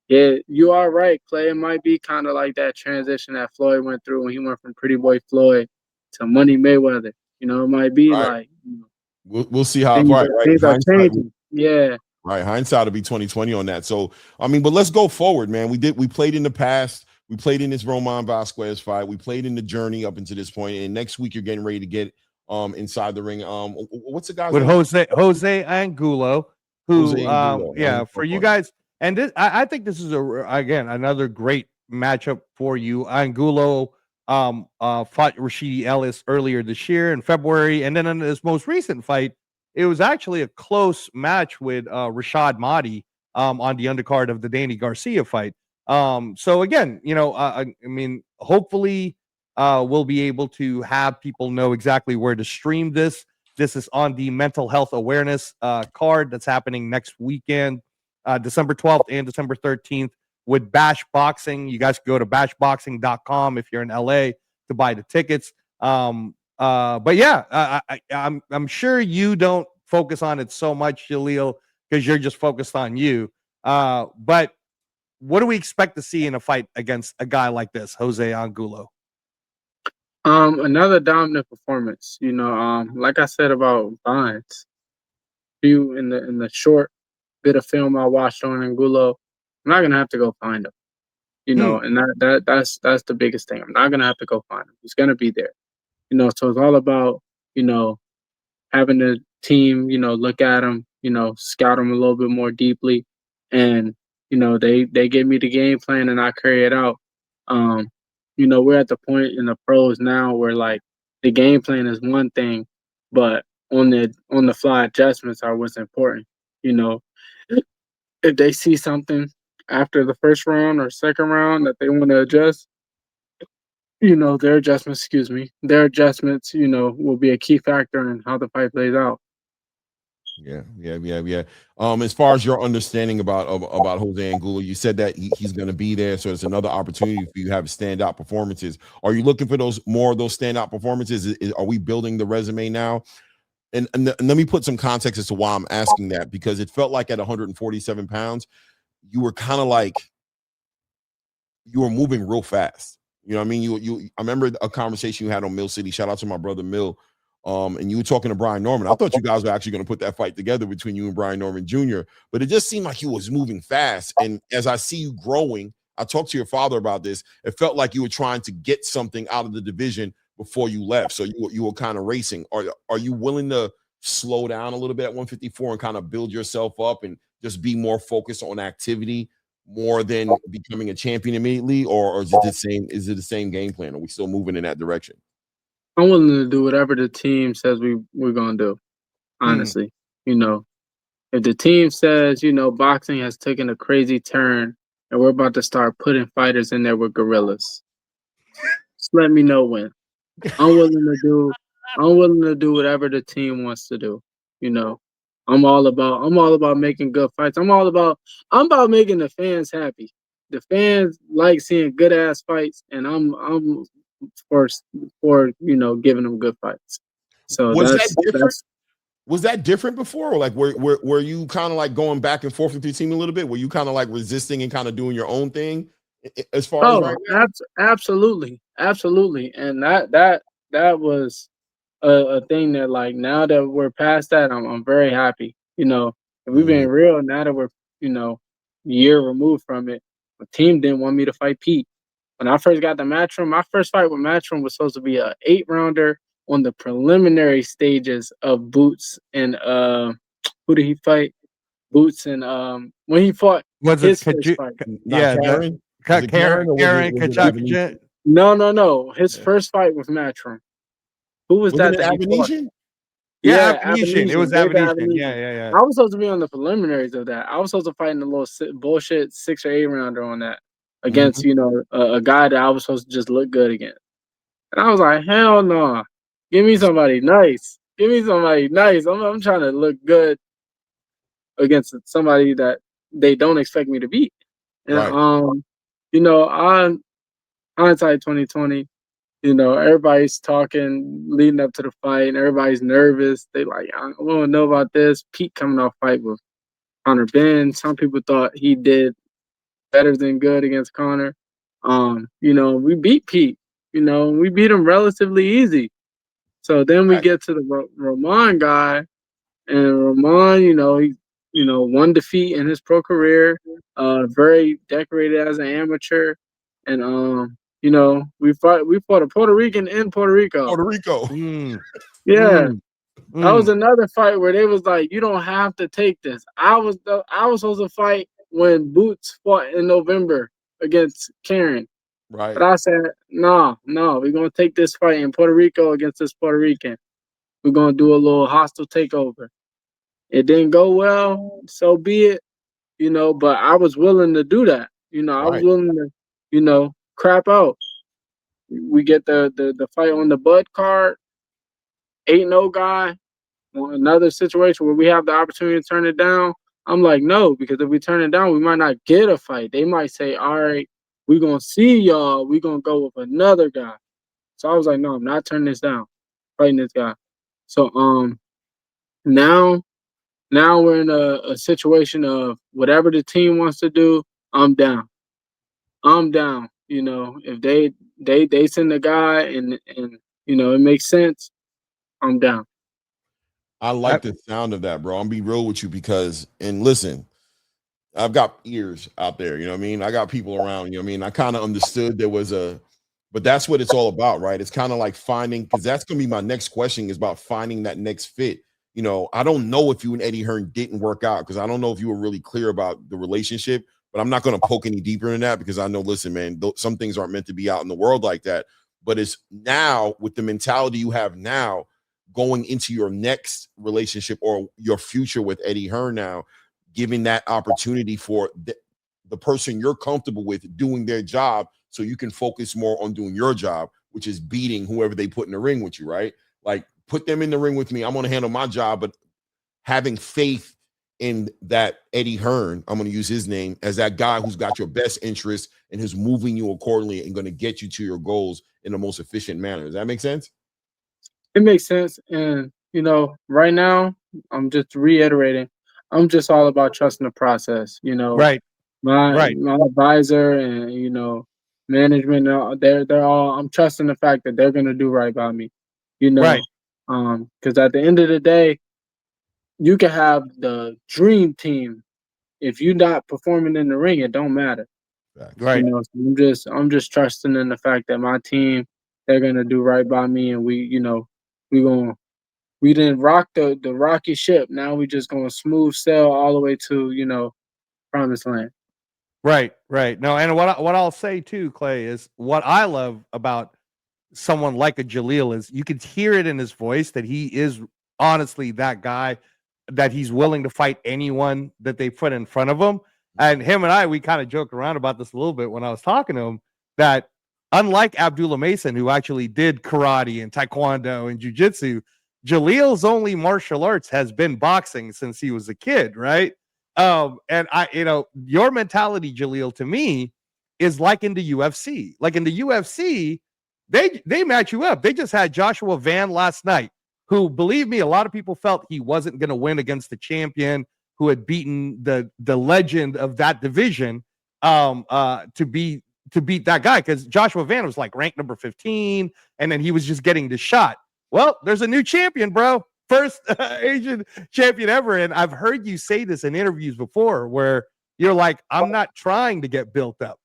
yeah, you are right, Clay. It might be kind of like that transition that Floyd went through when he went from Pretty Boy Floyd to Money Mayweather. You know, it might be Right. like, you know, We'll see how. Right. Right. things are Hindsight. changing. Yeah. Right. Hindsight will be 2020 on that. So I mean, but let's go forward, man. We played in the past. We played in this Roman Vasquez fight. We played in the journey up until this point. And next week you're getting ready to get inside the ring. What's the guy's with name? Jose Angulo, Jose who Angulo. yeah, for you guys, and this I think this is again another great matchup for you. Angulo fought Rashidi Ellis earlier this year in February, and then in his most recent fight, it was actually a close match with Rashad Mahdi on the undercard of the Danny Garcia fight. So again, you know, I mean, hopefully we'll be able to have people know exactly where to stream this. This is on the mental health awareness card that's happening next weekend, December 12th and December 13th with Bash Boxing. You guys can go to bashboxing.com if you're in LA to buy the tickets. But yeah, I'm sure you don't focus on it so much, Jaleel, because you're just focused on you. But what do we expect to see in a fight against a guy like this, Jose Angulo? Another dominant performance. You know, like I said about Vines, you in the short bit of film I watched on Angulo, I'm not gonna have to go find him. You Hmm. know, and that's the biggest thing. I'm not gonna have to go find him. He's gonna be there. You know, so it's all about, you know, having the team, you know, look at him, you know, scout him a little bit more deeply, and you know, they give me the game plan and I carry it out. Um, you know, we're at the point in the pros now where like the game plan is one thing, but on the fly adjustments are what's important. You know, if they see something after the first round or second round that they want to adjust, you know, their adjustments, you know, will be a key factor in how the fight plays out. Yeah. As far as your understanding about Jose Angulo, you said that he's going to be there, so it's another opportunity for you to have standout performances. Are you looking for those more of those standout performances? Are we building the resume now? And let me put some context as to why I'm asking that, because it felt like at 147 pounds, you were kind of like you were moving real fast. You know what I mean? I remember a conversation you had on Mill City. Shout out to my brother Mill. And you were talking to Brian Norman. I thought you guys were actually going to put that fight together between you and Brian Norman Jr., but it just seemed like you was moving fast. And as I see you growing, I talked to your father about this. It felt like you were trying to get something out of the division before you left. So you were kind of racing. Are you willing to slow down a little bit at 154 and kind of build yourself up and just be more focused on activity more than becoming a champion immediately, or is it the same? Is it the same game plan? Are we still moving in that direction? I'm willing to do whatever the team says we're gonna do. Hmm. Honestly, you know, if the team says, you know, boxing has taken a crazy turn and we're about to start putting fighters in there with gorillas, just let me know when. I'm willing to do I'm willing to do whatever the team wants to do. You know, I'm all about making good fights. I'm about making the fans happy. The fans like seeing good ass fights, and I'm for for you know, giving them good fights. So Was that different? that's Was that different before? Or like were you kind of like going back and forth with your team a little bit? Were you kind of like resisting and kind of doing your own thing as far as oh, right now? absolutely, absolutely. And that was a thing that, like, now that we're past that, I'm very happy. If we've Mhm. been real, now that we're, a year removed from it, the team didn't want me to fight Pete. When I first got to Matchroom, my first fight with Matchroom was supposed to be a 8 rounder on the preliminary stages of Boots and who did he fight? Boots and when he fought Was it his first fight. Not yeah, the Karen. Was it Karen or Karen was it Kachuk. Avenesian? No. His Yeah. first fight with Matchroom. Who was Wasn't that it he fought? Avenesian? Yeah, Yeah, Avenesian. It was David Avenesian. Avenesian. Yeah. I was supposed to be on the preliminaries of that. I was supposed to fight in a little bullshit 6 or 8 rounder on that against, Mhm. a guy that I was supposed to just look good against. And I was like, hell no. Give me somebody nice. Give me somebody nice. I'm trying to look good against somebody that they don't expect me to beat. And Right. on hindsight 2020, everybody's talking leading up to the fight, and everybody's nervous. They like, I want to know about this. Pete coming off fight with Conor Ben. Some people thought he did better than good against Conor. We beat Pete. We beat him relatively easy. So then we Right. get to the Roman guy, and Roman, he, one defeat in his pro career, very decorated as an amateur, and we fought a Puerto Rican in Puerto Rico. Puerto Rico. Mm, Yeah, mm, that was mm. another fight where they was like, you don't have to take this. I was supposed to fight when Boots fought in November against Karen. Right. But I said, no, we're gonna take this fight in Puerto Rico against this Puerto Rican. We're gonna do a little hostile takeover. It didn't go well, so be it, but I was willing to do that. I was Right. willing to, crap out. We get the fight on the Bud card, 8-0 guy, another situation where we have the opportunity to turn it down. I'm like, no, because if we turn it down, we might not get a fight. They might say, all right, we're gonna see y'all, we're gonna go with another guy. So I was like, no, I'm not turning this down, fighting this guy. So now we're in a situation of whatever the team wants to do, I'm down. I'm down. If they send a guy and it makes sense, I'm down. I like the sound of that, bro. I'm be real with you because, and listen, I've got ears out there, you know what I mean? I got people around, you know what I mean? I kind of understood there was but that's what it's all about, right? It's kind of like finding, because that's going to be my next question is about finding that next fit. I don't know if you and Eddie Hearn didn't work out because I don't know if you were really clear about the relationship, but I'm not going to poke any deeper in that because I know, listen, man, some things aren't meant to be out in the world like that. But it's now with the mentality you have now going into your next relationship or your future with Eddie Hearn now, giving that opportunity for the person you're comfortable with doing their job so you can focus more on doing your job, which is beating whoever they put in the ring with you, right? Like, put them in the ring with me. I'm going to handle my job, but having faith in that Eddie Hearn, I'm going to use his name, as that guy who's got your best interest and who's moving you accordingly and going to get you to your goals in the most efficient manner. Does that make sense? It makes sense. And, right now, I'm just reiterating, I'm just all about trusting the process. Right, right, My advisor and, management, they're all, I'm trusting the fact that they're going to do right by me, you know, right, because at the end of the day, you can have the dream team. If you're not performing in the ring, it don't matter. Facts. right. So I'm just trusting in the fact that my team, they're gonna do right by me, and we gonna we didn't rock the rocky ship. Now we just gonna smooth sail all the way to promised land. Right. No, and what I'll say too, Clay, is what I love about someone like a Jalil is you can hear it in his voice that he is honestly that guy, that he's willing to fight anyone that they put in front of him. And him and I, we kind of joke around about this a little bit when I was talking to him, that unlike Abdullah Mason, who actually did karate and taekwondo and jujitsu, Jalil's only martial arts has been boxing since he was a kid, right? And your mentality, Jalil, to me, is like in the UFC. Like in the UFC, they match you up. They just had Joshua Van last night, who, believe me, a lot of people felt he wasn't going to win against the champion who had beaten the legend of that division to be to beat that guy, because Joshua Van was like ranked number 15, and then he was just getting the shot. Well, there's a new champion, bro. First Asian champion ever. And I've heard you say this in interviews before where you're like, I'm not trying to get built up,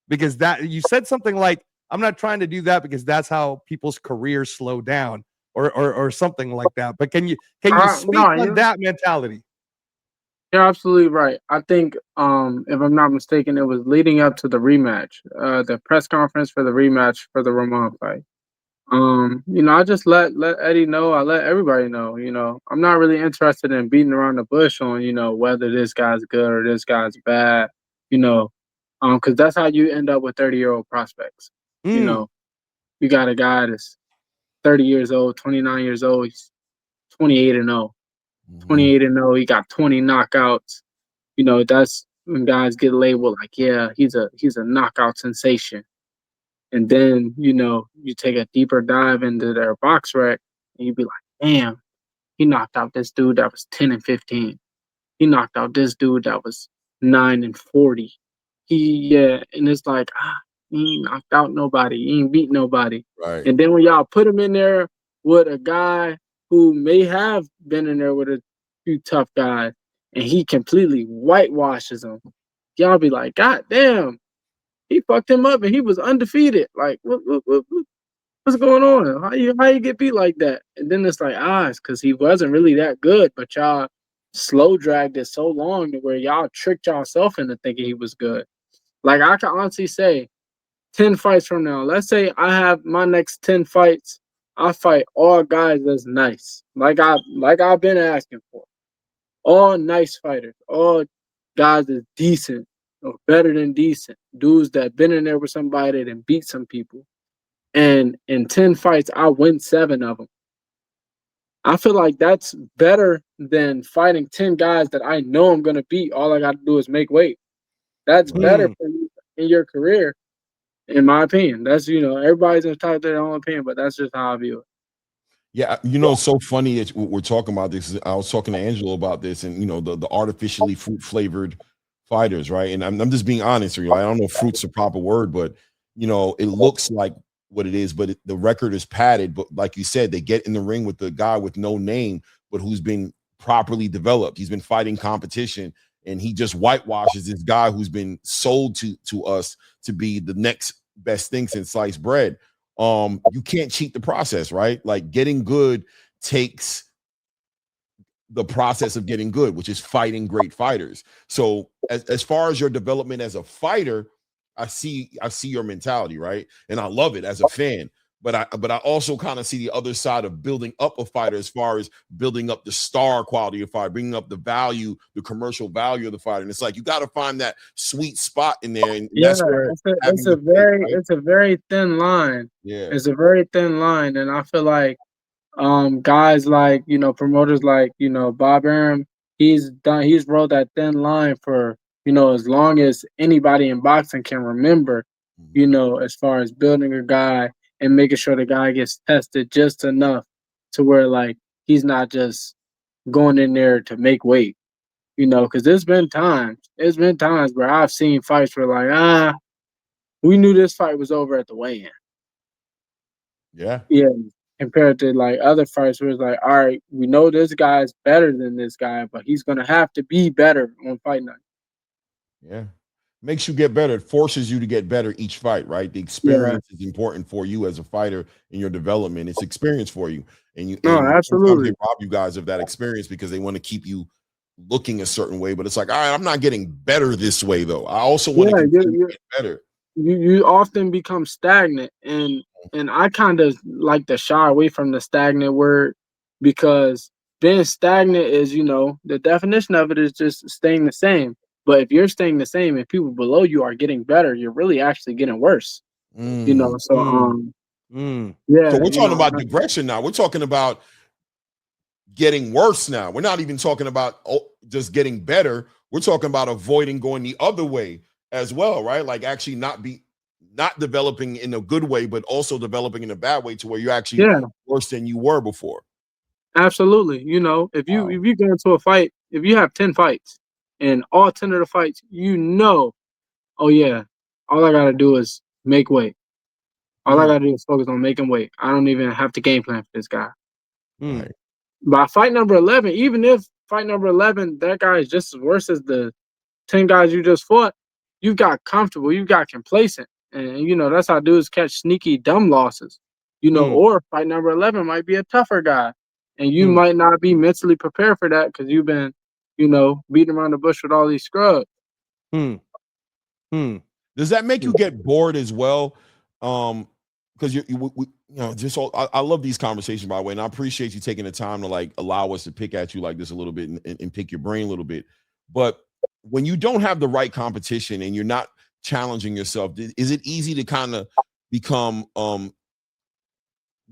because that you said something like, I'm not trying to do that because that's how people's careers slow down, or something like that. But can you speak No, on that mentality? you're absolutely right. I think, if I'm not mistaken, it was leading up to the rematch, the press conference for the rematch for the Ramon fight. I just let Eddie know. I let everybody know. I'm not really interested in beating around the bush on whether this guy's good or this guy's bad. You know, because that's how you end up with 30-year-old prospects. You Mm. know, you got a guy that's 30 years old, 29 years old. He's 28 and 0. 28 and 0. He got 20 knockouts. That's when guys get labeled like, yeah, he's a knockout sensation. And then, you take a deeper dive into their box rec and you'd be like, damn, he knocked out this dude that was 10 and 15. He knocked out this dude that was 9 and 40. And it's like, he ain't knocked out nobody. He ain't beat nobody. Right. And then when y'all put him in there with a guy who may have been in there with a few tough guys and he completely whitewashes them, y'all be like, God damn, he fucked him up and he was undefeated. Like, what's going on? How you get beat like that? And then it's like, it's because he wasn't really that good, but y'all slow dragged it so long to where y'all tricked yourself into thinking he was good. Like, I can honestly say, 10 fights from now, let's say I have my next 10 fights, I fight all guys that's nice. Like I've been asking for. All nice fighters, all guys that's decent or better than decent. Dudes that been in there with somebody that and beat some people. And in 10 fights, I win 7 of them. I feel like that's better than fighting 10 guys that I know I'm going to beat. All I got to do is make weight. That's better Mm. for you in your career, in my opinion. That's, everybody's entitled to their own opinion, but that's just how I view it. Yeah, it's so funny that we're talking about this. I was talking to Angelo about this, and the artificially fruit flavored fighters, right? And I'm just being honest with you. I don't know if fruit's the proper word, but it looks like what it is, but the record is padded. But like you said, they get in the ring with the guy with no name, but who's been properly developed. He's been fighting competition, and he just whitewashes this guy who's been sold to us to be the next best thing since sliced bread. You can't cheat the process, right? Like, getting good takes the process of getting good, which is fighting great fighters. So as far as your development as a fighter, I see your mentality, right? And I love it as a fan. But I also kind of see the other side of building up a fighter, as far as building up the star quality of fighter, bringing up the value, the commercial value of the fighter. And it's like, you got to find that sweet spot in there, and Yeah, that's where it's having a the faith, very right? it's a very thin line. Yeah. It's a very thin line, and I feel like guys like promoters like Bob Arum, he's rode that thin line for as long as anybody in boxing can remember, as far as building a guy and making sure the guy gets tested just enough to where like he's not just going in there to make weight, because there's been times where I've seen fights where like we knew this fight was over at the weigh-in. Yeah. Yeah, compared to like other fights where it's like, all right, we know this guy's better than this guy, but he's gonna have to be better on fight night. Yeah. Makes you get better. It forces you to get better each fight, right? The Yeah, experience is important for you as a fighter in your development. It's experience for you. no, And sometimes they absolutely. rob you guys of that experience because they want to keep you looking a certain way. But it's like, all right, I'm not getting better this way though. I also want to Yeah, continue to get better. you often become stagnant, and I kind of like to shy away from the stagnant word because being stagnant is the definition of it is just staying the same. But if you're staying the same and people below you are getting better, you're really actually getting worse. Mm, So Mm. So yeah, we're talking about digression now. We're talking about getting worse now. We're not even talking about just getting better. We're talking about avoiding going the other way as well, right? Like, actually not developing in a good way, but also developing in a bad way to where you're actually yeah. worse than you were before. Absolutely. If you Wow. if you go into a fight, if you have 10 fights and all 10 of the fights, oh yeah, all I gotta do is make weight. All I Mm, gotta do is focus on making weight. I don't even have to game plan for this guy. Mm. right. By fight number 11, even if fight number 11, that guy is just as worse as the 10 guys you just fought, you got comfortable, you got complacent. And, that's how dudes catch sneaky, dumb losses. Mm. Or fight number 11 might be a tougher guy. And you Mm. might not be mentally prepared for that because you've been, beating around the bush with all these scrubs. Mm. Mm. Does that make Yeah. you get bored as well? Because just all, I love these conversations, by the way, and I appreciate you taking the time to like allow us to pick at you like this a little bit and pick your brain a little bit. But when you don't have the right competition and you're not challenging yourself, is it easy to kind of become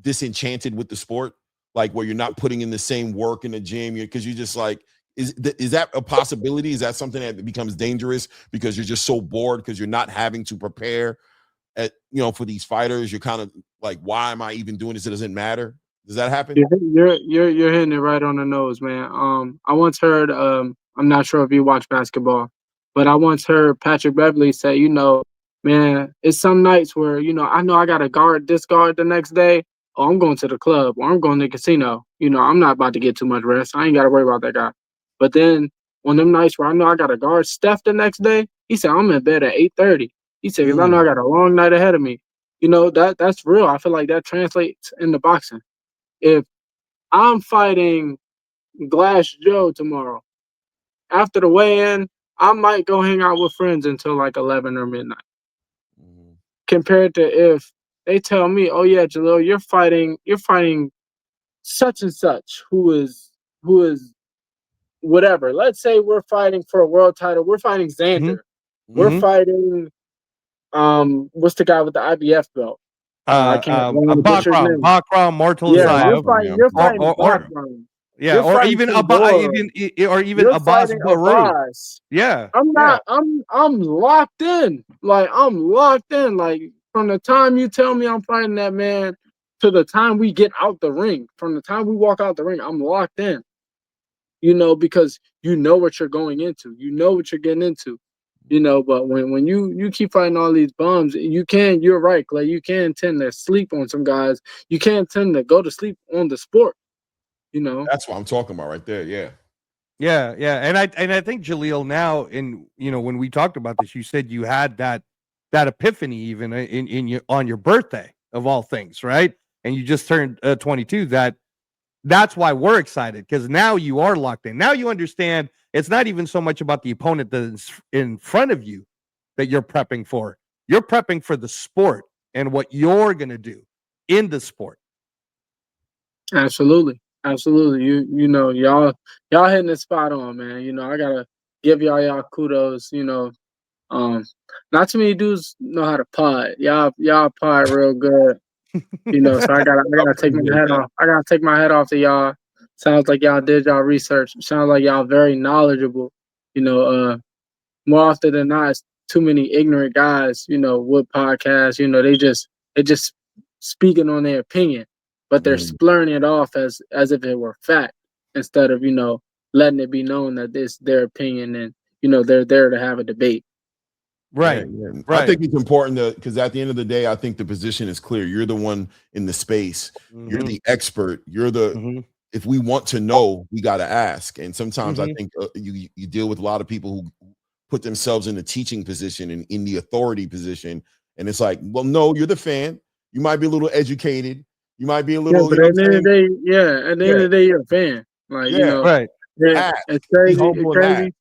disenchanted with the sport, like where you're not putting in the same work in the gym because you just like is that a possibility? Is that something that becomes dangerous because you're just so bored because you're not having to prepare for these fighters? You're kind of like, why am I even doing this? It doesn't matter. Does that happen? You're hitting it right on the nose, man. I once heard I'm not sure if you watch basketball, but I once heard Patrick Beverly say, man, it's some nights where I know I got to guard this guard the next day. Oh, I'm going to the club or I'm going to the casino. I'm not about to get too much rest. I ain't got to worry about that guy. But then on them nights where I know I got to guard Steph the next day, he said I'm in bed at 8:30. He said because I know I got a long night ahead of me. That's real. I feel like that translates into boxing. If I'm fighting Glass Joe tomorrow, after the weigh-in, I might go hang out with friends until like 11 or midnight. Mhm. Compared to if they tell me, "Oh yeah, Jalil, you're fighting such and such, who is whatever." Let's say we're fighting for a world title. We're fighting Mhm. Xander. We're Mhm. fighting what's the guy with the IBF belt? I can't. I don't want to butcher his Bakram, name. Bakram Yeah, Yeah, Mortalizayev, yeah, you're or fighting or or Bakram. yeah, You're or fighting even Fedor. even You're Abbas fighting Baru. Abbas. Yeah, I'm yeah. not. I'm locked in. Like I'm locked in. Like from the time you tell me I'm fighting that man to the time we get out the ring, from the time we walk out the ring, I'm locked in. Because you know what you're going into. You know what you're getting into. But when you keep fighting all these bums, you're right, Clay. You can tend to sleep on some guys. You can't tend to go to sleep on the sport. that's what I'm talking about right there. Yeah. Yeah, yeah, and I think Jaleel now, in when we talked about this, you said you had that epiphany even in your on your birthday of all things, right? And you just turned 22. That's why we're excited because now you are locked in. Now you understand it's not even so much about the opponent that's in front of you that you're prepping for. You're prepping for the sport and what you're gonna do in the sport. Absolutely. Absolutely. Y'all hitting the spot on, man. I gotta give y'all kudos. Um not too many dudes know how to pod. Y'all pod real good. So I I gotta take my appreciate head that. off. I gotta take my head off to y'all. Sounds like y'all did y'all research. Sounds like y'all very knowledgeable. More often than not, it's too many ignorant guys, with podcasts, they just speaking on their opinion, but they're Mhm. splurring it off as if it were fact instead of, letting it be known that this their opinion and they're there to have a debate. Yeah, Right, yeah. I right. think it's important because at the end of the day, I think the position is clear. You're the one in the space. You're Mm-hmm. the expert. You're the Mm-hmm. if we want to know, we got to ask. And sometimes I Mm-hmm. think you deal with a lot of people who put themselves in the teaching position and in the authority position, and it's like, well, no, you're the fan. You might be a little educated. You might be a Yeah, little, you but know at what the I'm end of saying? the day, yeah, at the end Yeah, of the day, you're a fan. Like, yeah. Right, yeah, Ask. it's Be crazy. It's humble and ask. crazy.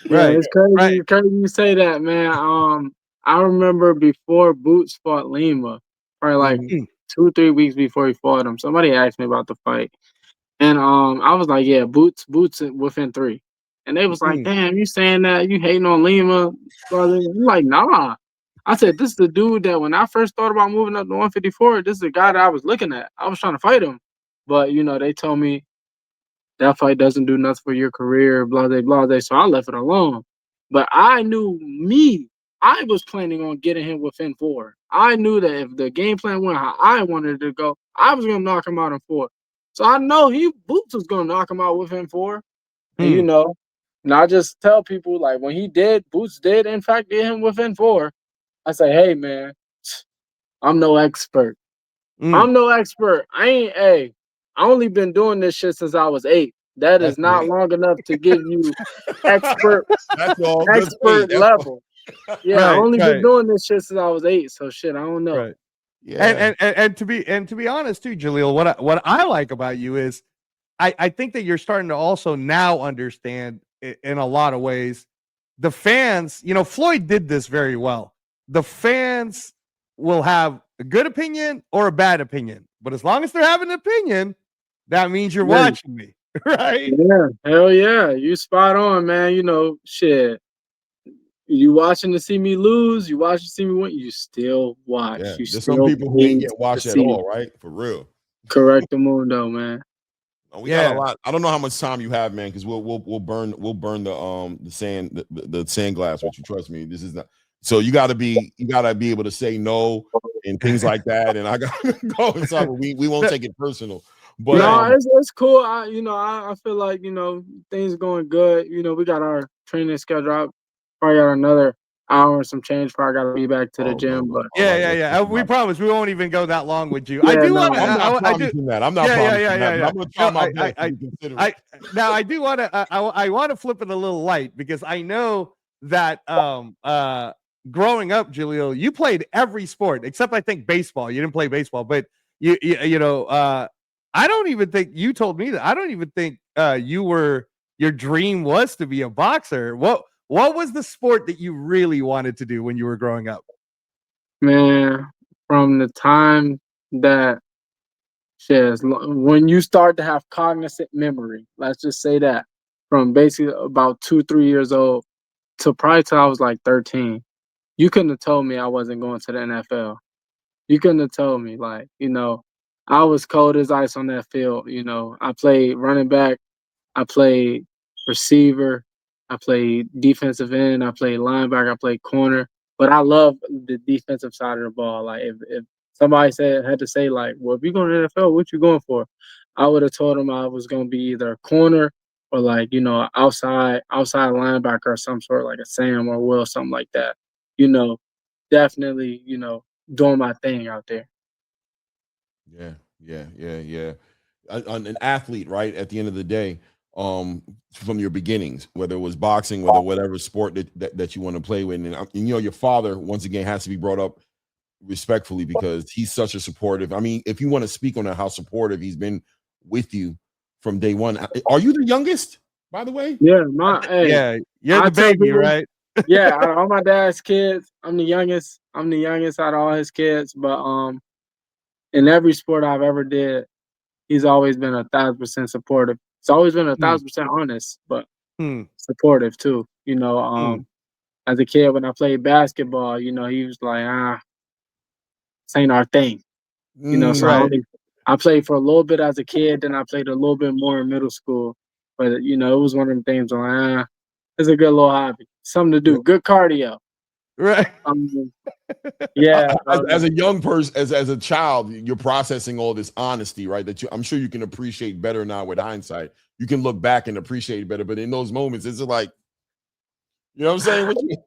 Yeah, right, it's crazy. right. It's crazy you say that, man. I remember before Boots fought Lima, probably like Mhm. 2, 3 weeks before he fought him. Somebody asked me about the fight, and I was like, yeah, Boots within 3, and they was like, Mm-hmm. damn, you saying that? You hating on Lima? Brother? I'm like, nah. I said, this is the dude that when I first thought about moving up to 154, this is the guy that I was looking at. I was trying to fight him, but they told me that fight doesn't do nothing for your career, blah, blah, blah, blah. So I left it alone. But I knew me. I was planning on getting him within 4. I knew that if the game plan went how I wanted it to go, I was gonna knock him out in 4. So I know Boots was gonna knock him out within 4. And and I just tell people like when Boots did in fact get him within 4. I say, hey man, I'm no expert. I'm no expert. I only been doing this shit since I was 8. That is That's not it. long enough to give you expert That's all. Just expert That's all. level. Yeah, I Right, only been right, doing this shit since I was 8. So shit, I don't know. right. Yeah. And to be honest too, Jaleel, what I like about you is I think that you're starting to also now understand in a lot of ways the fans, you know, Floyd did this very well. The fans will have a good opinion or a bad opinion, but as long as they're having an opinion, that means you're Yeah, watching me, right? yeah, hell yeah, you spot on, man. You know, shit. You watching to see me lose, you watching to see me win, you still watch. Yeah. You There's some still people who ain't paid get to watched at see all, right? For real. correct the mundo, man. We got a Yeah. lot. I don't know how much time you have, man, because we'll burn the sand the sand glass with you. Trust me, this is not. So you got to be able to say no and things like that. And I got to go inside. We won't take it personal, but No, it's cool. I feel like things going good. We got our training schedule. I probably got another hour and some change. Probably got to be back to the oh no, gym. no. But All right, Yeah. We promise we won't even go that long with you. I yeah, do want no, to. I'm not I do. promising that. I'm not promising that. But I'm gonna try No, my best to be considerate. now I do want to. I want to flip it a little light because I know that growing up, Jaleel, you played every sport except I think baseball. You didn't play baseball, but you know I don't even think you told me that. I don't even think your dream was to be a boxer. What was the sport that you really wanted to do when you were growing up? man, from the time that when you start to have cognizant memory, let's just say that from basically about 2, 3 years old to probably till I was like 13, you couldn't have told me I wasn't going to the NFL. You couldn't have told me, like, I was cold as ice on that field. I played running back, I played receiver, I played defensive end, I played linebacker, I played corner. But I love the defensive side of the ball. Like if somebody had to say like, well, if you're going to the NFL, what you going for? I would have told them I was going to be either a corner or like outside linebacker or some sort, like a Sam or Will, something like that. You know, definitely doing my thing out there. Yeah. An athlete, right? At the end of the day, from your beginnings, whether it was boxing, whether whatever sport that you want to play with, and your father once again has to be brought up respectfully because he's such a supportive. I mean, if you want to speak on how supportive he's been with you from day one, are you the youngest, by the way? Yeah, hey, Yeah, you're I the tell baby, people, right? yeah, out of all my dad's kids, I'm the youngest. I'm the youngest out of all his kids. But in every sport I've ever did, he's always been 1,000% supportive. He's always been a Hmm, 1,000% honest, but hmm, supportive too. hmm. As a kid when I played basketball, he was like, this ain't our thing. So Mm, Right, I played for a little bit as a kid, then I played a little bit more in middle school. But it was one of them things like, it's a good little hobby, something to do, good cardio. right. Um, yeah, as a young person, as a child, you're processing all this honesty, right? I'm sure you can appreciate better now with hindsight. You can look back and appreciate it better, but in those moments, it's like, you know what I'm saying?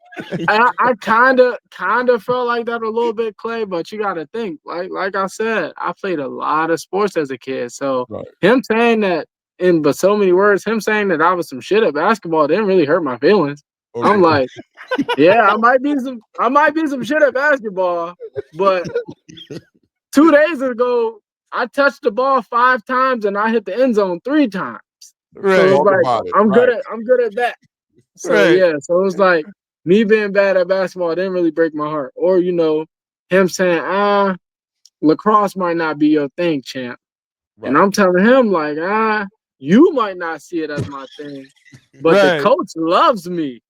I kind of felt like that a little bit, Clay. But you got to think, like I said, I played a lot of sports as a kid. So Right. him saying that but so many words, him saying that I was some shit at basketball didn't really hurt my feelings. I'm Okay. like, yeah, I might be some shit at basketball, but 2 days ago I touched the ball 5 times and I hit the end zone 3 times. So it's Right, Talk like about it. I'm good Right. at that. So right. yeah, so it's like me being bad at basketball didn't really break my heart. Or him saying, lacrosse might not be your thing, champ. And Right. I'm telling him like, you might not see it as my thing, but the Right, coach loves me.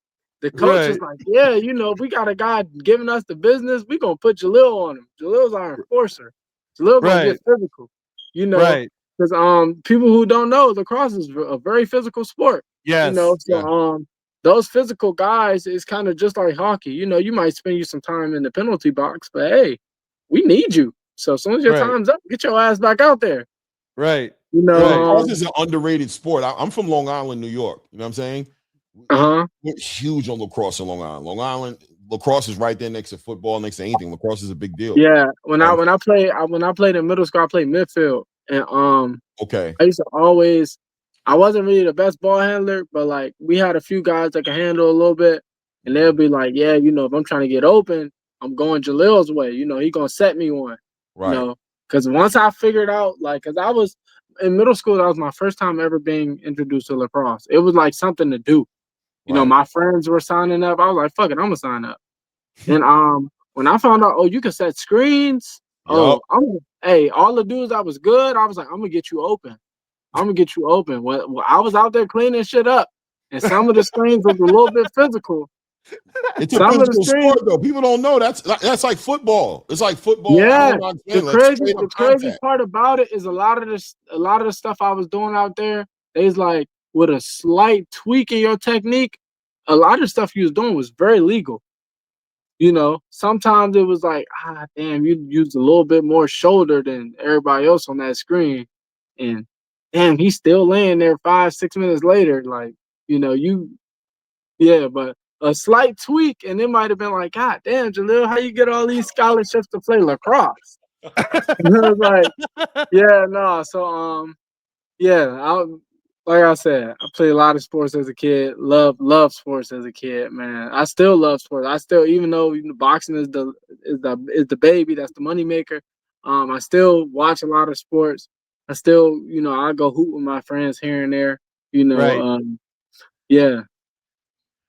The coach is right, like, yeah, we got a guy giving us the business. We gonna put Jalil on him. Jalil's our enforcer. Jalil gonna get right, physical. You know, right. because people who don't know, lacrosse is a very physical sport. Yes. So Yeah. those physical guys is kind of just like hockey. You might spend you some time in the penalty box, but hey, we need you. So as soon as your Right, time's up, get your ass back out there. right, You Yeah, know, right. lacrosse is an underrated sport. I'm from Long Island, New York. You know what I'm saying? uh huh. We're huge on lacrosse in Long Island. Long Island, lacrosse is right there next to football, next to anything. Lacrosse is a big deal. Yeah, when I played in middle school, I played midfield, and Okay. I used to always. I wasn't really the best ball handler, but like we had a few guys that could handle a little bit, and they'll be like, "Yeah, you know, if I'm trying to get open, I'm going Jalil's way. You know, he gonna set me one. Right. You know, because once I figured out, like, because I was in middle school, that was my first time ever being introduced to lacrosse. It was like something to do. You know, Right. my friends were signing up. I was like, "Fuck it, I'm gonna sign up." And when I found out, oh, you can set screens. Yup. Oh, hey, all the dudes that was good, I was like, I'm gonna get you open. I'm gonna get you open. When I was out there cleaning shit up, and some of the screens was a little bit physical. It's a Some of the physical screens, sport, though. People don't know that's like football. It's like football. I yeah. don't know how to The explain it. Like straight crazy up contact. part about it is a lot of the stuff I was doing out there, is like with a slight tweak in your technique, a lot of stuff you was doing was very legal. You know, sometimes it was like, damn, you used a little bit more shoulder than everybody else on that screen. And damn, he's still laying there 5, 6 minutes later. Like, you know, but a slight tweak, and it might have been like, God damn, Jalil, how you get all these scholarships to play lacrosse? And it was like, yeah, no. So, yeah, like I said, I played a lot of sports as a kid. Love sports as a kid, man. I still love sports. I still, even though boxing is the baby, that's the money maker. I still watch a lot of sports. I still, I go hoop with my friends here and there. Right. Yeah.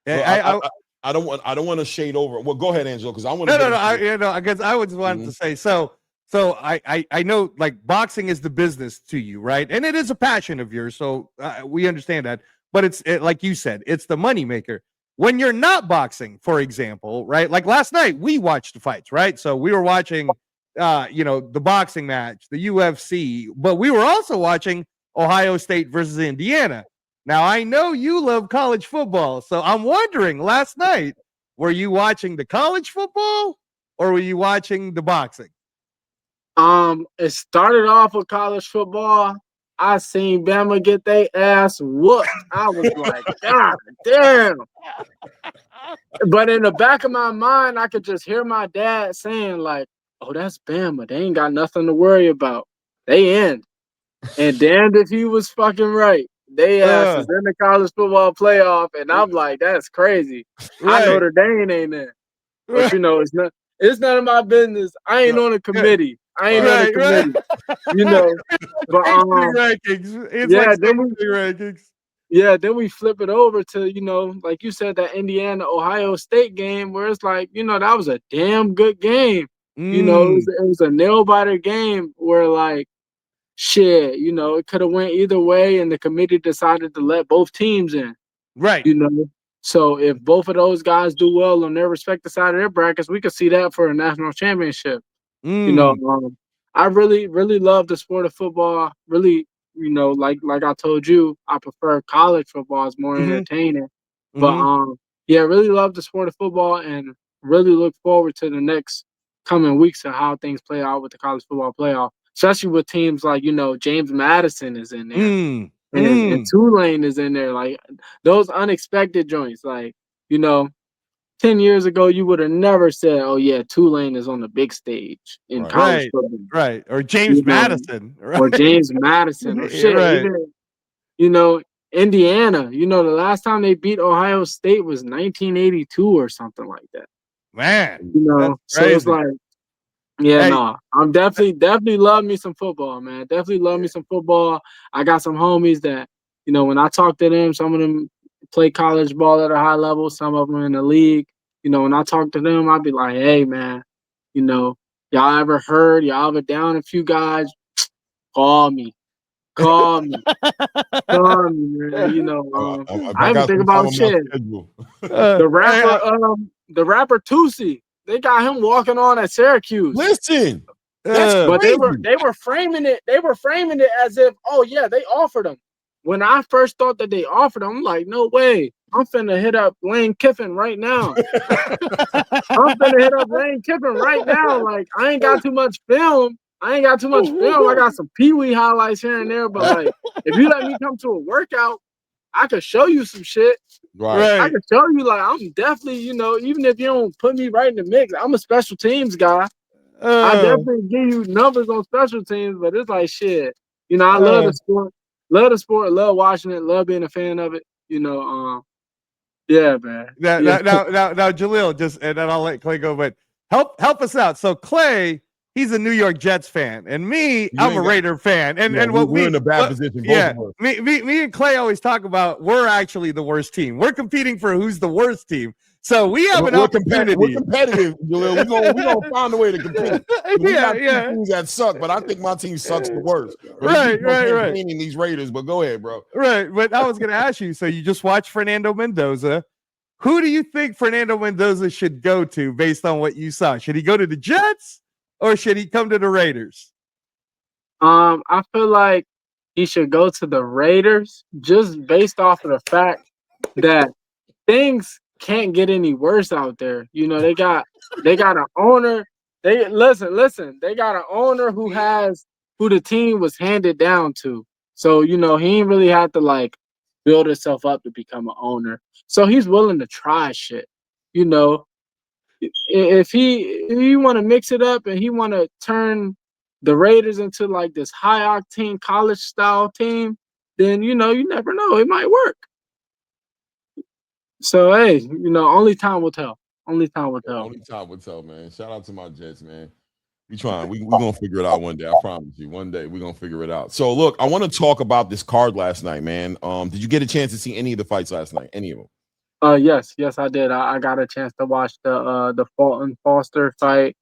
Well, I don't want to shade over. Well, go ahead, Angelo, because I want to. No. I guess I would just wanted to say so. So I know, like, boxing is the business to you, right? And it is a passion of yours, so we understand that. But it's like you said, it's the moneymaker. When you're not boxing, for example, right? Like last night, we watched the fights, right? So we were watching, the boxing match, the UFC, but we were also watching Ohio State versus Indiana. Now, I know you love college football, so I'm wondering, last night, were you watching the college football or were you watching the boxing? It started off with college football. I seen Bama get their ass whooped. I was like, God damn. But in the back of my mind, I could just hear my dad saying, like, oh, that's Bama. They ain't got nothing to worry about. They in. And damned if he was fucking right. They asses in the college football playoff. And I'm like, that's crazy. Right. I know the Dane ain't in. But it's none of my business. I ain't on a committee. I ain't on a committee. But rankings. It's like rankings. Yeah, then we flip it over to, like you said, that Indiana Ohio State game where it's like, that was a damn good game. It was a nail biter game where, like, shit, it could have went either way, and the committee decided to let both teams in. Right. So if both of those guys do well on their respective side of their brackets, we could see that for a national championship. I really, really love the sport of football. Really, like I told you, I prefer college football. It's more entertaining. But really love the sport of football and really look forward to the next coming weeks of how things play out with the college football playoff, especially with teams like, James Madison is in there. And Tulane is in there. Like, those unexpected joints. Like, 10 years ago, you would have never said, oh, yeah, Tulane is on the big stage in college football. Right. Or James Madison. Right? Or James Madison. Or shit. Right. Even, Indiana, the last time they beat Ohio State was 1982 or something like that. Man. So it's like, I'm definitely love me some football, man. Definitely love me some football. I got some homies that, when I talk to them, some of them play college ball at a high level, some of them in the league. When I talk to them, I'd be like, hey, man, y'all ever down a few guys? Call me. Man. I even think about shit. The rapper Tusi, they got him walking on at Syracuse. Listen, but they were framing it. They were framing it as if, oh yeah, they offered him. When I first thought that they offered him, I'm like, no way. I'm finna hit up Lane Kiffin right now. Like, I ain't got too much film. I got some Pee Wee highlights here and there. But like, if you let me come to a workout, I could show you some shit. Right. I could show you, like, I'm definitely, even if you don't put me right in the mix, I'm a special teams guy. I definitely give you numbers on special teams, but it's like shit. I love the sport, love watching it, love being a fan of it. Yeah, man. Now, Jalil, and then I'll let Clay go. But help us out. So Clay, he's a New York Jets fan, and me, I'm a Raider fan. And we're in a bad position. Both of us. Me and Clay always talk about we're actually the worst team. We're competing for who's the worst team. So we have an opportunity. We're competitive, Jalil. We're gonna find a way to compete. We got teams that suck, but I think my team sucks the worst. Right. These Raiders, but go ahead, bro. Right, but I was gonna ask you. So you just watched Fernando Mendoza. Who do you think Fernando Mendoza should go to based on what you saw? Should he go to the Jets or should he come to the Raiders? I feel like he should go to the Raiders just based off of the fact that things can't get any worse out there. They got an owner. They listen. They got an owner who the team was handed down to. So he ain't really had to like build himself up to become an owner. So he's willing to try shit. If he want to mix it up and he want to turn the Raiders into like this high octane college style team, then you never know, it might work. So hey, only time will tell. Only time will tell. Only time will tell, man. Shout out to my Jets, man. We trying. We gonna figure it out one day. I promise you. One day we're gonna figure it out. So look, I want to talk about this card last night, man. Did you get a chance to see any of the fights last night? Any of them? Yes, I did. I got a chance to watch the Fulton Foster fight.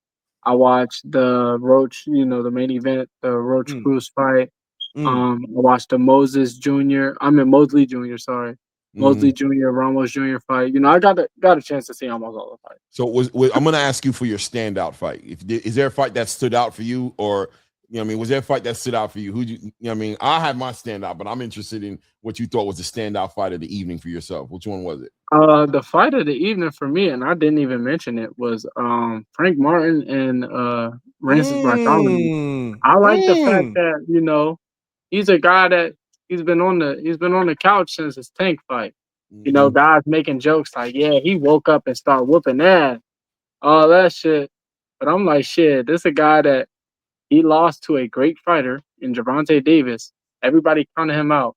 I watched the Roach, the main event, the Roach Cruz fight. I watched the Mosley Jr. Sorry. Mosley Jr., Ramos Jr. fight. I got a chance to see almost all the fights. So I'm going to ask you for your standout fight. Is there a fight that stood out for you, or was there a fight that stood out for you? I had my standout, but I'm interested in what you thought was the standout fight of the evening for yourself. Which one was it? The fight of the evening for me, and I didn't even mention it, was Frank Martin and Francis Bartholomew. I like the fact that he's a guy that he's been on the couch since his Tank fight. Guys making jokes like, yeah, he woke up and started whooping ass, all that shit. But I'm like, shit, this is a guy that he lost to a great fighter in Gervonta Davis. Everybody counted him out,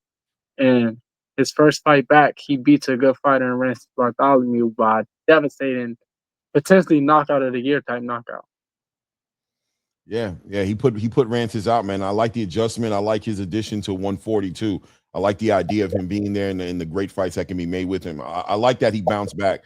and his first fight back, he beats a good fighter in Francis Bartholomew by devastating, potentially knockout of the year type knockout. Yeah, he put Rancis out, man. I like the adjustment. I like his addition to 142. I like the idea of him being there and the great fights that can be made with him. I like that he bounced back.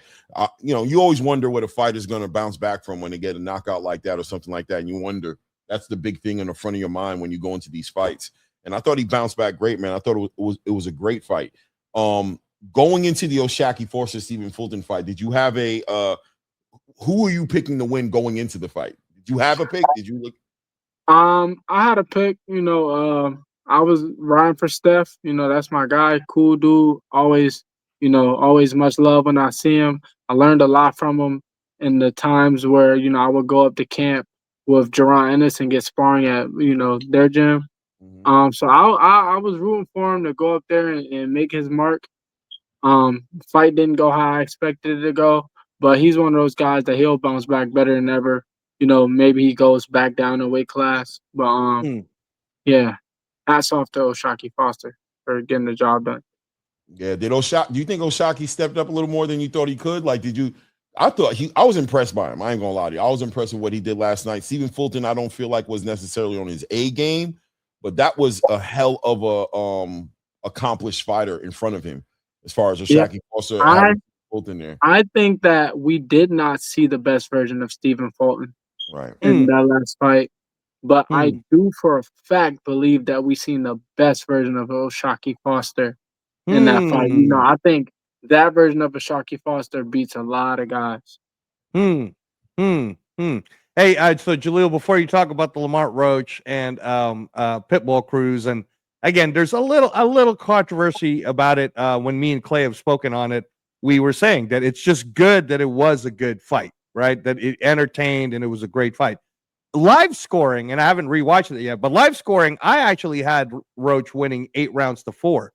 You always wonder what a fighter's going to bounce back from when they get a knockout like that or something like that, and you wonder. That's the big thing in the front of your mind when you go into these fights. And I thought he bounced back great, man. I thought it was a great fight. Going into the O'Shaquie Forster Stephen Fulton fight, did you have who are you picking to win going into the fight? Did you have a pick? Did you look? I had a pick. I was riding for Steph. That's my guy. Cool dude. Always much love when I see him. I learned a lot from him in the times where I would go up to camp with Jerron Ennis and get sparring at their gym. So I was rooting for him to go up there and make his mark. Fight didn't go how I expected it to go, but he's one of those guys that he'll bounce back better than ever. Maybe he goes back down a weight class, but yeah, hats off to O'Shaquie Foster for getting the job done. Yeah, do you think O'Shaquie stepped up a little more than you thought he could? Like, I was impressed by him. I ain't gonna lie to you. I was impressed with what he did last night. Stephen Fulton, I don't feel like was necessarily on his A game, but that was a hell of a accomplished fighter in front of him as far as O'Shaquie Foster having Fulton there. I think that we did not see the best version of Stephen Fulton in that last fight, but I do for a fact believe that we seen the best version of O'Shaquie Foster in that fight. I think that version of O'Shaquie Foster beats a lot of guys. Hey, so Jalil, before you talk about the Lamont Roach and Pitbull Cruz, and again, there's a little controversy about it. When me and Clay have spoken on it, we were saying that it's just good that it was a good fight, right? That it entertained and it was a great fight. Live scoring, and I haven't rewatched it yet, but live scoring, I actually had Roach winning 8 rounds to 4.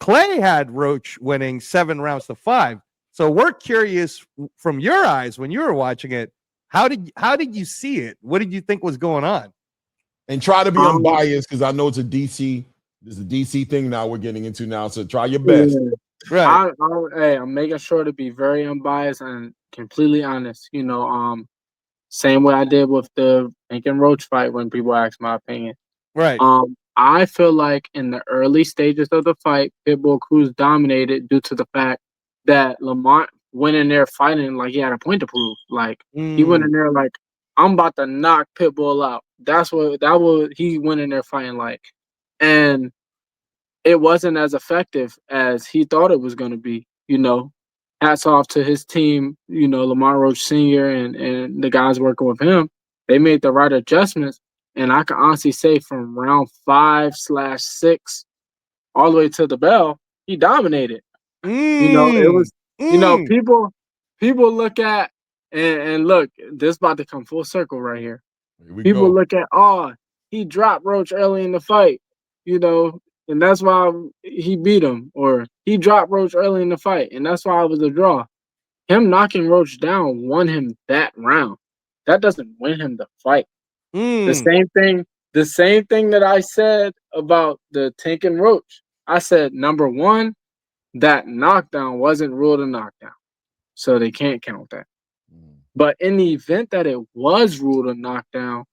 Clay had Roach winning 7 rounds to 5. So we're curious from your eyes when you were watching it. How did you see it? What did you think was going on? And try to be Um, unbiased because I know it's a DC. There's a DC thing now we're getting into now. So try your yeah. best. Right. Hey, I'm making sure to be very unbiased and completely honest. Same way I did with the Hank and Roach fight when people ask my opinion. Right. I feel like in the early stages of the fight, Pitbull Cruz dominated due to the fact that Lamont went in there fighting like he had a point to prove. Like he went in there like I'm about to knock Pitbull out. That was he went in there fighting like, and it wasn't as effective as he thought it was going to be. Hats off to his team. Lamont Roach Sr. and the guys working with him. They made the right adjustments, and I can honestly say from round 5/6 all the way to the bell, he dominated. It was Mm. people look at and look. This about to come full circle right here. Here we People go. look at, he dropped Roach early in the fight, and that's why he beat him, or he dropped Roach early in the fight, and that's why it was a draw. Him knocking Roach down won him that round. That doesn't win him the fight. The same thing that I said about the Tank and Roach. I said, number one, that knockdown wasn't ruled a knockdown, so they can't count that. But in the event that it was ruled a knockdown,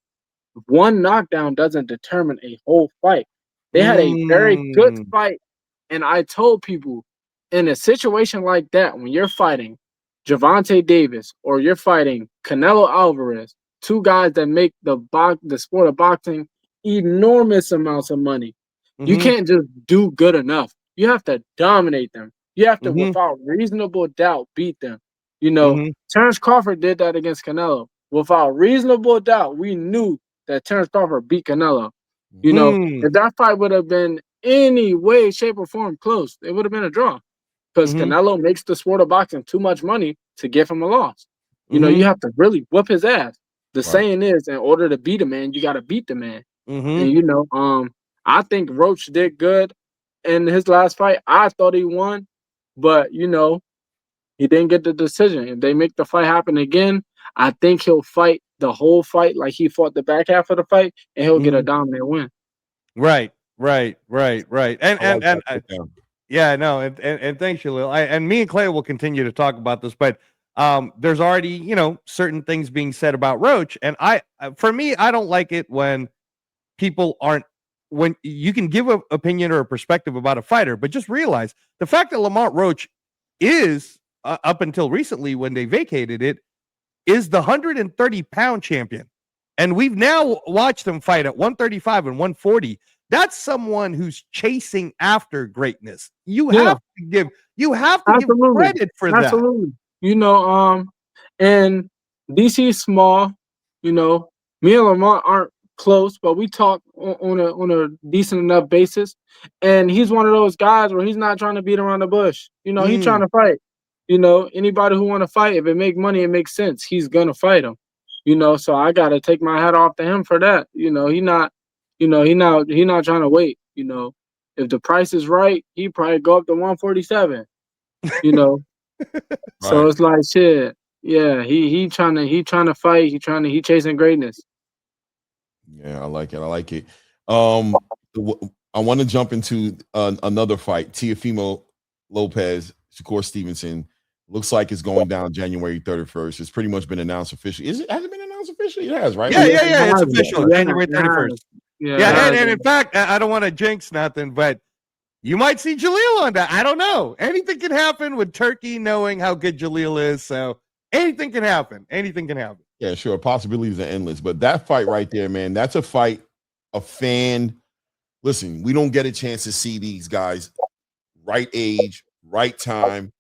one knockdown doesn't determine a whole fight. They had a very good fight, and I told people in a situation like that, when you're fighting Gervonta Davis or you're fighting Canelo Alvarez, two guys that make the sport of boxing enormous amounts of money, you can't just do good enough. You have to dominate them. You have to, without reasonable doubt, beat them. Terrence Crawford did that against Canelo. Without reasonable doubt, we knew that Terrence Crawford beat Canelo. If that fight would have been any way, shape, or form close, it would have been a draw. Because Canelo makes the sport of boxing too much money to give him a loss. You have to really whoop his ass. The saying is, in order to beat a man, you got to beat the man. And I think Roach did good in his last fight. I thought he won, but he didn't get the decision. If they make the fight happen again, I think he'll fight the whole fight like he fought the back half of the fight, and he'll get a dominant win. Right. And yeah, no, and thanks, Jalil. And me and Clay will continue to talk about this, but there's already certain things being said about Roach, and for me, I don't like it when people aren't, when you can give an opinion or a perspective about a fighter, but just realize the fact that Lamont Roach is up until recently when they vacated it is the 130-pound champion, and we've now watched him fight at 135 and 140. That's someone who's chasing after greatness. You have to give credit for that. Absolutely. And DC is small. Me and Lamont aren't close, but we talk on a decent enough basis. And he's one of those guys where he's not trying to beat around the bush. He's trying to fight. Anybody who want to fight, if it make money, it makes sense. He's gonna fight him. So I gotta take my hat off to him for that. He not trying to wait. If the price is right, he probably go up to 147. So it's like shit. Yeah, he trying to fight. He chasing greatness. Yeah, I like it. I want to jump into another fight. Teofimo Lopez, Shakur Stevenson. Looks like it's going down January 31st. It's pretty much been announced officially. Has it been announced officially? It has, right? Yeah. It's official. January 31st. Yeah, and in fact, I don't want to jinx nothing, but you might see Jalil on that. I don't know. Anything can happen with Turkey knowing how good Jalil is. So anything can happen. Yeah, sure. Possibilities are endless. But that fight right there, man, that's a fight a fan. Listen, we don't get a chance to see these guys right age, right time,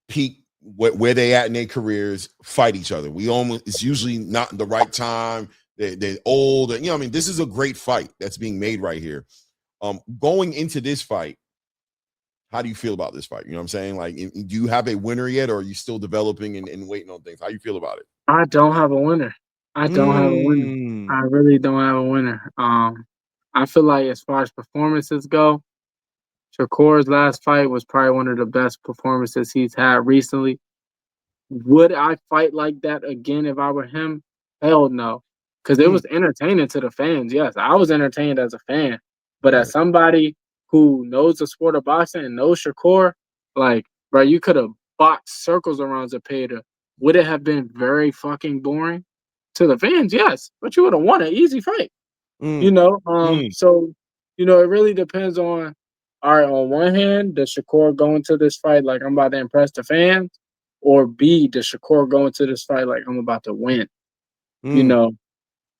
peak where they at in their careers, fight each other. It's usually not the right time. They're old. This is a great fight that's being made right here. Going into this fight, how do you feel about this fight? You know what I'm saying? Like, do you have a winner yet, or are you still developing and waiting on things? How you feel about it? I don't have a winner. I really don't have a winner. I feel like as far as performances go, Shakur's last fight was probably one of the best performances he's had recently. Would I fight like that again if I were him? Hell no. Because it Mm, was entertaining to the fans. Yes, I was entertained as a fan. But as right. somebody who knows the sport of boxing and knows Shakur, like, bro, you could have boxed circles around Zepeda. Would it have been very fucking boring? To the fans, yes. But you would have won an easy fight. You Mm, know, Mm, so it really depends on. All right, on one hand, does Shakur go into this fight like I'm about to impress the fans, or B, does Shakur go into this fight like I'm about to win? You mm, know,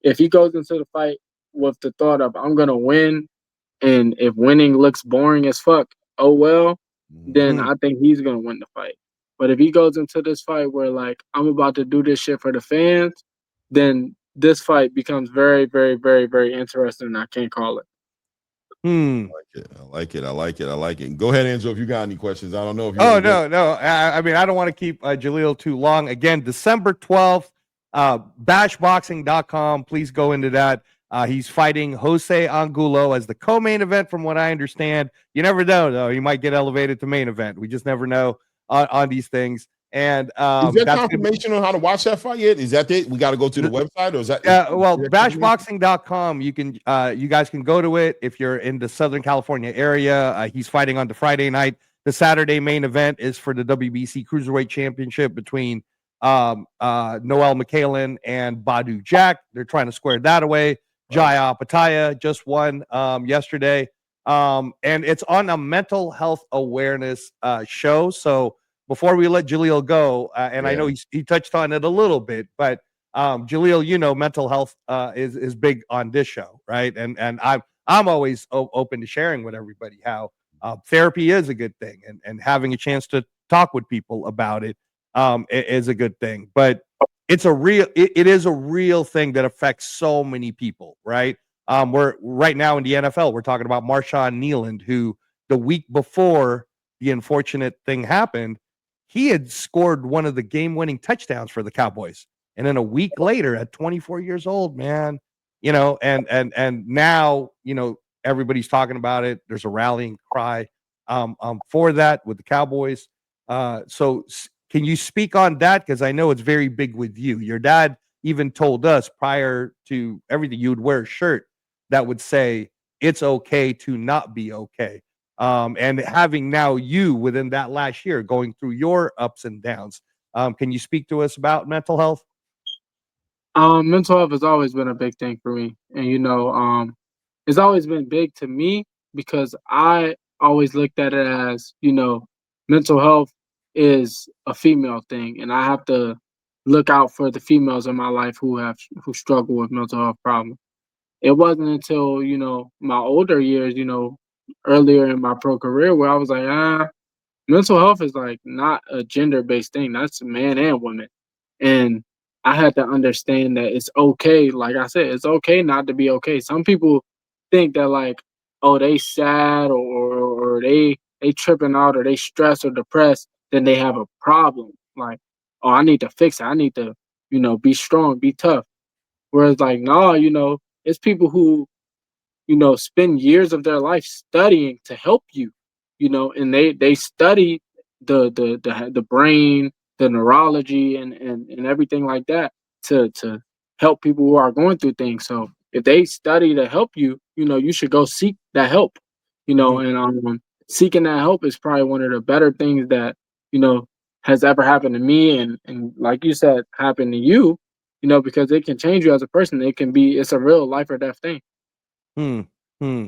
if he goes into the fight with the thought of I'm gonna win, and if winning looks boring as fuck, oh well, mhm. then mm, I think he's gonna win the fight. But if he goes into this fight where like I'm about to do this shit for the fans, then this fight becomes very, very, very, very interesting. And I can't call it. mm. I like it. I like it. I like it. Go ahead, Angel, if you got any questions. I don't know if you want Oh to go. no. I mean, I don't want to keep Jalil too long. Again, December 12th, bashboxing.com. Please go into that. He's fighting Jose Angulo as the co-main event, from what I understand. You never know, though. He might get elevated to main event. We just never know on these things. And Is there that's going to be confirmation on how to watch that fight yet? Is that it? We got to go to the website, or is that? well, Is there confirmation? bashboxing.com. You guys can go to it if you're in the Southern California area. He's fighting on the Friday night. The Saturday main event is for the WBC Cruiserweight Championship between Noel McKalen and Badu Jack. They're trying to square that away. Right. Jaya Apataya just won yesterday. And it's on a mental health awareness show. So before we let Jaleel go, and I Yeah. know he touched on it a little bit, but Jaleel, mental health is big on this show, right? And I'm always open to sharing with everybody how therapy is a good thing, and having a chance to talk with people about it is a good thing. But it is a real thing that affects so many people, right? We're right now in the NFL, we're talking about Marshawn Nealand, who the week before the unfortunate thing happened, he had scored one of the game-winning touchdowns for the Cowboys. And then a week later, at 24 years old, man, and now, everybody's talking about it. There's a rallying cry for that with the Cowboys. So can you speak on that? Because I know it's very big with you. Your dad even told us prior to everything, you would wear a shirt that would say, "It's okay to not be okay." And having now you within that last year going through your ups and downs, can you speak to us about mental health? Mental health has always been a big thing for me, and it's always been big to me because I always looked at it as mental health is a female thing, and I have to look out for the females in my life who struggle with mental health problems. It wasn't until my older years, earlier in my pro career, where I was like, mental health is like not a gender based thing. That's man and woman. And I had to understand that it's okay. Like I said, it's okay not to be okay. Some people think that like, oh, they sad or they tripping out or they stressed or depressed, then they have a problem. Like, oh, I need to fix it. I need to, be strong, be tough. Whereas like, no, it's people who spend years of their life studying to help you, and they study the brain, the neurology, and everything like that to help people who are going through things. So if they study to help you, you should go seek that help, Mhm. and seeking that help is probably one of the better things that has ever happened to me, and like you said, happened to you, because it can change you as a person. It's a real life or death thing. Hmm. Hmm.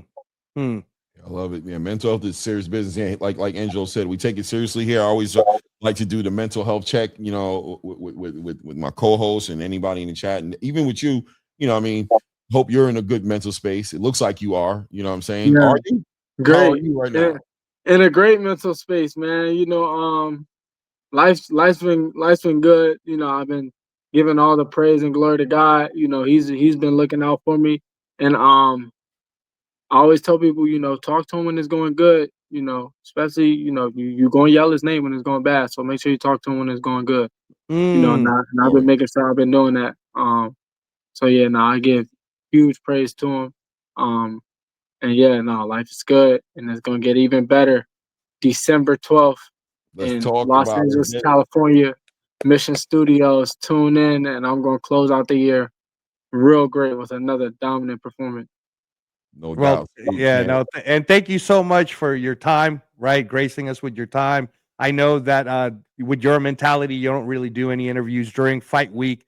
Hmm. I love it. Yeah, mental health is serious business. Yeah, like Angelo said, we take it seriously here. I always like to do the mental health check, with my co-host and anybody in the chat, and even with you. I mean, hope you're in a good mental space. It looks like you are. You know what I'm saying? Yeah. Are you? How are Great. you right In, now? in a great mental space, man. Life's been good. I've been giving all the praise and glory to God. He's been looking out for me. And I always tell people, talk to him when it's going good, especially, you going to yell his name when it's going bad. So make sure you talk to him when it's going good. And, Mm. I've been Lord. making sure I've been doing that. So yeah, I give huge praise to him. Um And yeah, no, life is good, and it's gonna get even better. December 12th Let's in talk Los about Angeles, it. California, Mission Studios. Tune in, and I'm gonna close out the year real great with another dominant performance. No Well, doubt. Salute, yeah, man. no, and thank you so much for your time, right? Gracing us with your time. I know that with your mentality, you don't really do any interviews during fight week.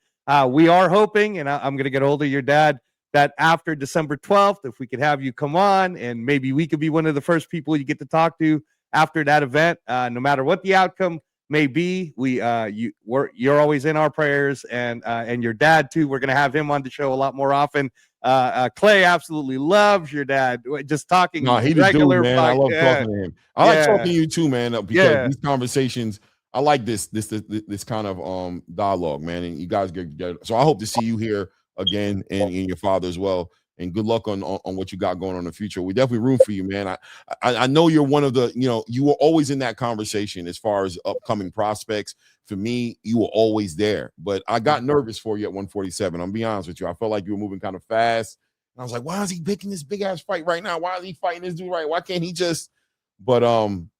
We are hoping, and I'm going to get hold of your dad, that after December 12th, if we could have you come on, and maybe we could be one of the first people you get to talk to after that event. No matter what the outcome may be, you're always in our prayers, and your dad too. We're going to have him on the show a lot more often. Clay absolutely loves your dad. Just No, talking he the dude, regular man. I fight. love Yeah, talking to him. I like talking yeah, to you too, man, because yeah. these conversations, I like this kind of dialogue, man. And you guys get so I hope to see you here again and your father as well. And good luck on what you got going on in the future. We definitely room for you, man. I know you're one of the, you were always in that conversation as far as upcoming prospects. For me, you were always there. But I got nervous for you at 147. I'm be honest with you. I felt like you were moving kind of fast. I was like, why is he picking this big ass fight right now? Why is he fighting this dude right? Why can't he just? But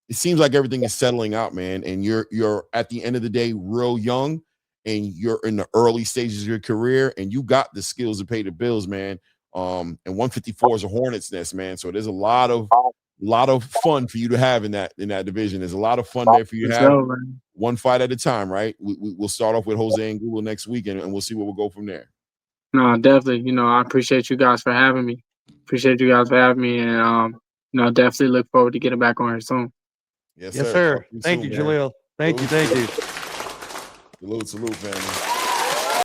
it seems like everything is settling out, man. And you're at the end of the day real young, and you're in the early stages of your career, and you got the skills to pay the bills, man. And 154 is a hornet's nest, man. So there's a lot of fun for you to have in that division. There's a lot of fun there for you to have. So, man. One fight at a time, right? We'll start off with Jose and Google next week, and we'll see where we'll go from there. No, definitely. I appreciate you guys for having me. Appreciate you guys for having me, and definitely look forward to getting back on here soon. Yes, Yes, sir. sir. Talk to you Thank soon, you, man. Jalil. Thank you. Salute, family.